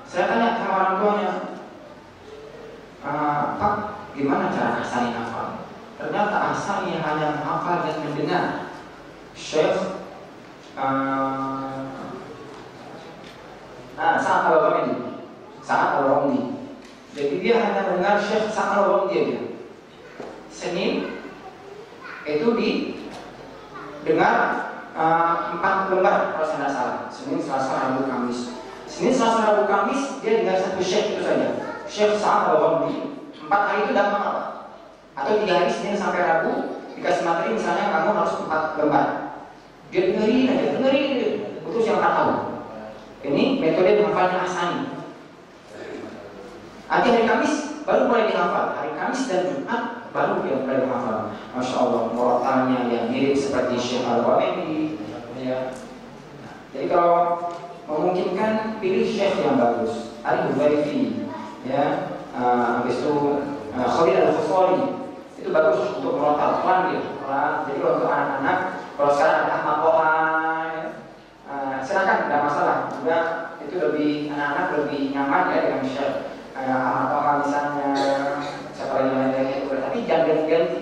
Speaker 2: Saya tanya sama orang tuanya, Pak, gimana cara Ahsani hafal? Ternyata Ahsani hanya menghafal dan mendengar Syekh Sa'ad Al-Ghamidi. Sa'ad Al-Ghamidi. Jadi dia hanya mendengar Syekh Sa'ad Al-Ghamidi aja. Senin itu didengar 4 lembar kalau saya tidak salah. Senin, Selasa, Rabu, Kamis. Senin, Selasa, Rabu, Kamis dia dengar satu syekh itu saja. Syekh Sa'ad Al-Ghamdi 4 hari itu dapat apa? Atau 3 hari Senin sampai Rabu dikasih materi misalnya kamu harus 4 lembar. Dia dengerin putus yang 4 tahun. Ini metode menghafalnya Ahsani. Nanti hari Kamis baru mulai dihafal. Hari Kamis dan Jumat baru dia mulai menghafal. Masya Allah, murotalnya yang mirip seperti Syekh Al-Ghamdi. Ya. Jadi kalau memungkinkan pilih Syekh yang bagus. Ari Hubaifi, ya, habis itu Khalid Al-Khusari itu bagus untuk merotal pelan dia. Jadi kalau untuk anak-anak, kalau sekarang ada Ahmad Toha, ya, silakan, tidak masalah. Juga itu lebih anak-anak lebih nyaman ya dengan Syekh Ahmad Toha misalnya, siapa lain itu. Tapi jangan ganti-ganti.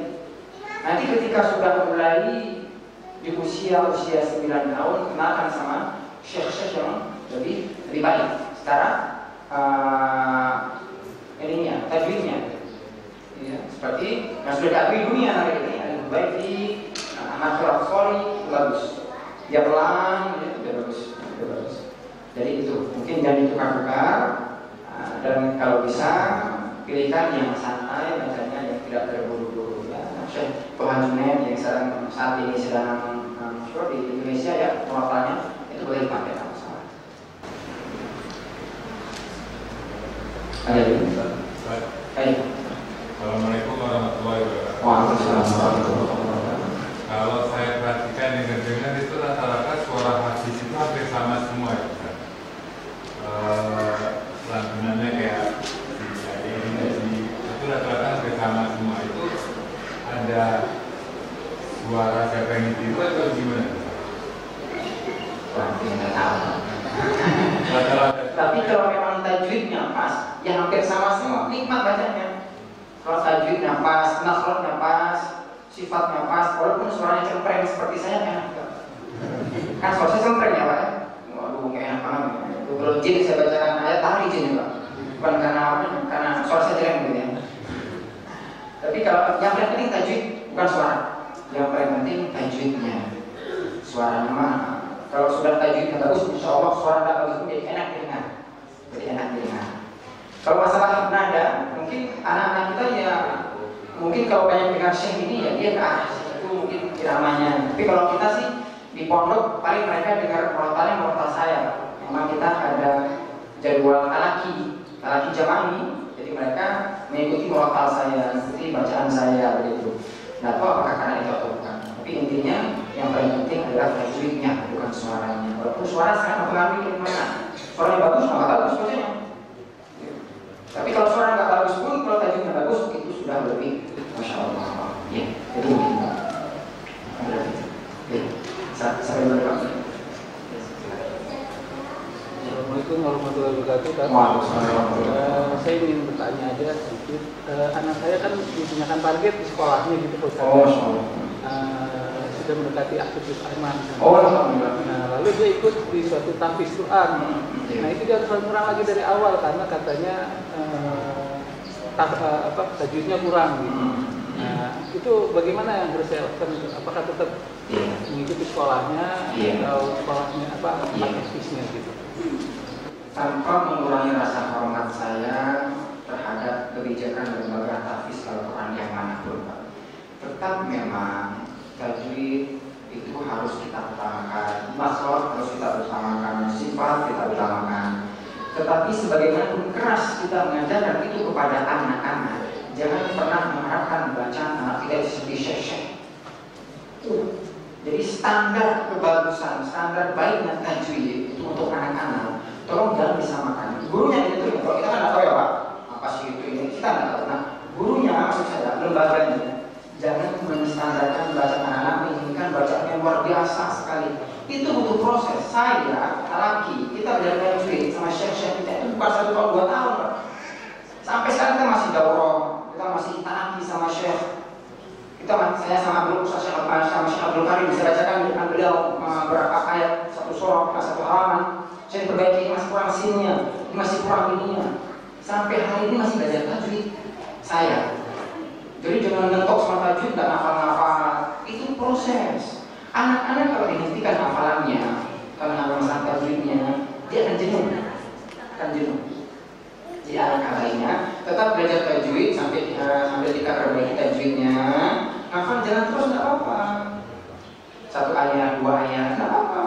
Speaker 2: Nanti ketika sudah mulai di usia 9 tahun, kenalkan sama Syekh-Syekh yang lebih baik secara ininya, tajwidnya. Ya, seperti yang sudah diakui dunia hari ini, ada baik di Ahmad Al-Khusari bagus. Dia pelan, dia bagus. Jadi itu mungkin jangan ditukar-tukar, dan kalau bisa pilihkan yang santai, bacanya yang tidak terburu-buru. Ya, Syekh Tuhajunet yang saat ini sedang masyhur di Indonesia ya, murotalnya itu boleh dipakai.
Speaker 8: Assalamualaikum warahmatullahi wabarakatuh.
Speaker 2: Waalaikumsalam.
Speaker 8: Kalau saya perhatikan dengar itu rata-rata suara hadis itu hampir sama semua ya, Ustaz. Lantunannya kayak ini itu rata-rata hampir sama semua. Itu ada suara siapa yang ditiru atau gimana?
Speaker 2: Tidak tahu. Tapi kalau memang tajwidnya pas, ya hampir sama semua, nikmat bacanya. Kalau tajwidnya pas, nakhrajnya pas, sifatnya pas, walaupun suaranya cempreng seperti saya enak. Kan suara saya cempreng ya Pak. Waduh, nggak enak banget. Kalau jin saya bacakan ayat tahri jin Pak. Bukan karena suara saya jelek gitu ya. Tapi kalau yang paling penting tajwid bukan suara. Yang paling penting tajwidnya. Suaranya mana? Kalau sudah tajwidnya bagus, insya Allah suara tidak bagus pun jadi enak didengar. Kalau masalah nada, mungkin anak-anak kita ya, mungkin kalau banyak dengar Syekh ini ya dia ke arah itu mungkin iramanya. Tapi kalau kita sih di pondok paling mereka dengar murotal saya. Memang kita ada jadwal talaki jama'i, jadi mereka mengikuti murotal saya, mengikuti bacaan saya begitu. Nggak tahu apakah karena itu atau bukan. Tapi intinya yang paling penting adalah tajwidnya, bukan suaranya. Walaupun suara sangat mempengaruhi gimana. Suaranya bagus, nggak bagus bacanya. Tapi kalau suara nggak bagus pun, kalau tajwidnya bagus, itu sudah lebih, masya Allah. Ya, itu mungkin. Ya, sampai berapa?
Speaker 9: Assalamualaikum warahmatullahi wabarakatuh. Saya ingin bertanya aja sedikit. Anak saya kan dipunyakan target di sekolahnya gitu Pak. Sudah mendekati akhir Al-Aiman. Nah, lalu dia ikut di suatu tahfiz Quran. Nah, itu dia harus kurang lagi dari awal karena katanya tajwidnya kurang gitu. Nah, itu bagaimana yang harus saya lakukan? Apakah tetap mengikuti sekolahnya atau sekolahnya tahfiznya gitu?
Speaker 2: Tanpa mengurangi rasa hormat saya terhadap kebijakan lembaga tahfiz Al-Quran yang manapun, Pak. Tetap memang tajwid itu harus kita utamakan, masalah harus kita utamakan, sifat kita utamakan. Tetapi sebagaimana keras kita mengajarkan itu kepada anak-anak, jangan pernah mengharapkan bacaan anak kita seperti syekh. Jadi standar kebagusan, standar baiknya tajwid itu untuk anak-anak, tolong jangan disamakan. Gurunya itu, kalau kita kan nggak tahu ya Pak, apa sih itu ini kita nggak tahu. Nah, gurunya maksud saya, lembaganya, jangan menstandarkan bacaan anak-anak menginginkan bacaan yang luar biasa sekali. Itu butuh proses. Saya, laki, kita belajar tajwid sama syekh-syekh kita itu bukan 1 tahun 2 tahun Pak. Sampai sekarang kita masih daurah, kita masih ta'aki sama syekh. Saya sama Syekh Abdul Karim bisa bacakan dengan beliau berapa ayat, 1 surah, 1 halaman. Saya perbaiki, masih kurang sinnya, masih kurang ininya. Sampai hari ini masih belajar tajwid saya. Jadi jangan mentok sama tajwid dan hafal-hafal. Itu proses. Anak-anak kalau dihentikan hafalannya karena masalah tajwidnya, dia akan jenuh. Jadi anak lainnya tetap belajar tajwid sampai tingkat terbaik tajwidnya. Hafal jalan terus nggak apa-apa. 1 ayat, 2 ayat nggak apa-apa.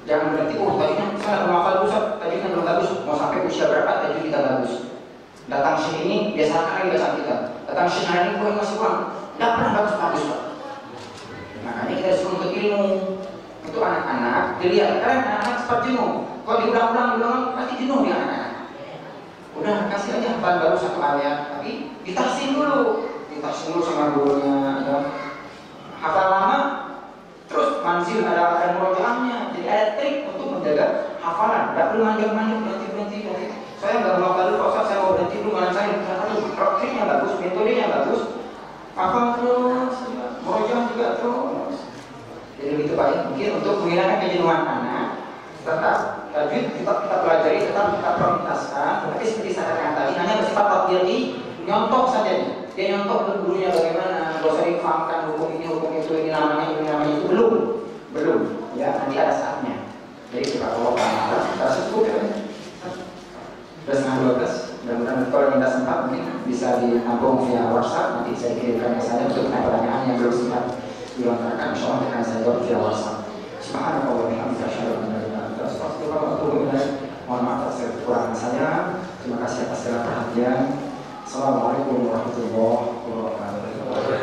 Speaker 2: Jangan berarti tajwidnya saya belum hafal Ustaz, tajwidnya belum bagus. Mau sampai usia berapa tajwid kita bagus? Datang sini ini biasakan lagi bahasa kita. Datang sini hari ini gue masih kurang. Nggak pernah bagus-bagus Pak. Makanya kita disuruh untuk ilmu. Itu anak-anak dilihat, karena anak-anak cepat jenuh. Kalau diulang-ulang pasti jenuh dia anak-anak. Udah kasih aja hafal baru 1 ayat, tapi ditahsin dulu sama gurunya. Ya. Hafal lama, terus manzil ada murojaahnya. Jadi ada trik untuk menjaga hafalan. Nggak perlu manjang-manjang berhenti. Saya nggak mau hafal dulu, saya mau berhenti dulu mana saya. Triknya bagus, metodenya bagus. Hafal terus, murojaah juga terus. Jadi begitu Pak ya, mungkin untuk menghilangkan kejenuhan anak, tetap tajwid kita pelajari, tetap kita prioritaskan. Tapi seperti saya katakan tadi, hanya bersifat tatbiki, nyontok saja. Dia nyontok gurunya bagaimana, nggak usah difahamkan hukum ini namanya itu belum. Ya, nanti ada saatnya. Jadi kita kalau kita cukup ya. 11.12, mudah-mudahan kalau minta sempat mungkin bisa ditampung via WhatsApp, nanti saya kirimkan ke saya untuk pertanyaan yang belum sempat dilontarkan. Insyaallah akan saya jawab via WhatsApp. Subhanallah wa bihamdihi asyhadu an la ilaha illa anta astaghfiruka wa atubu ilaik. Mohon maaf atas kekurangan saya. Terima kasih atas segala perhatian. Assalamualaikum warahmatullahi wabarakatuh.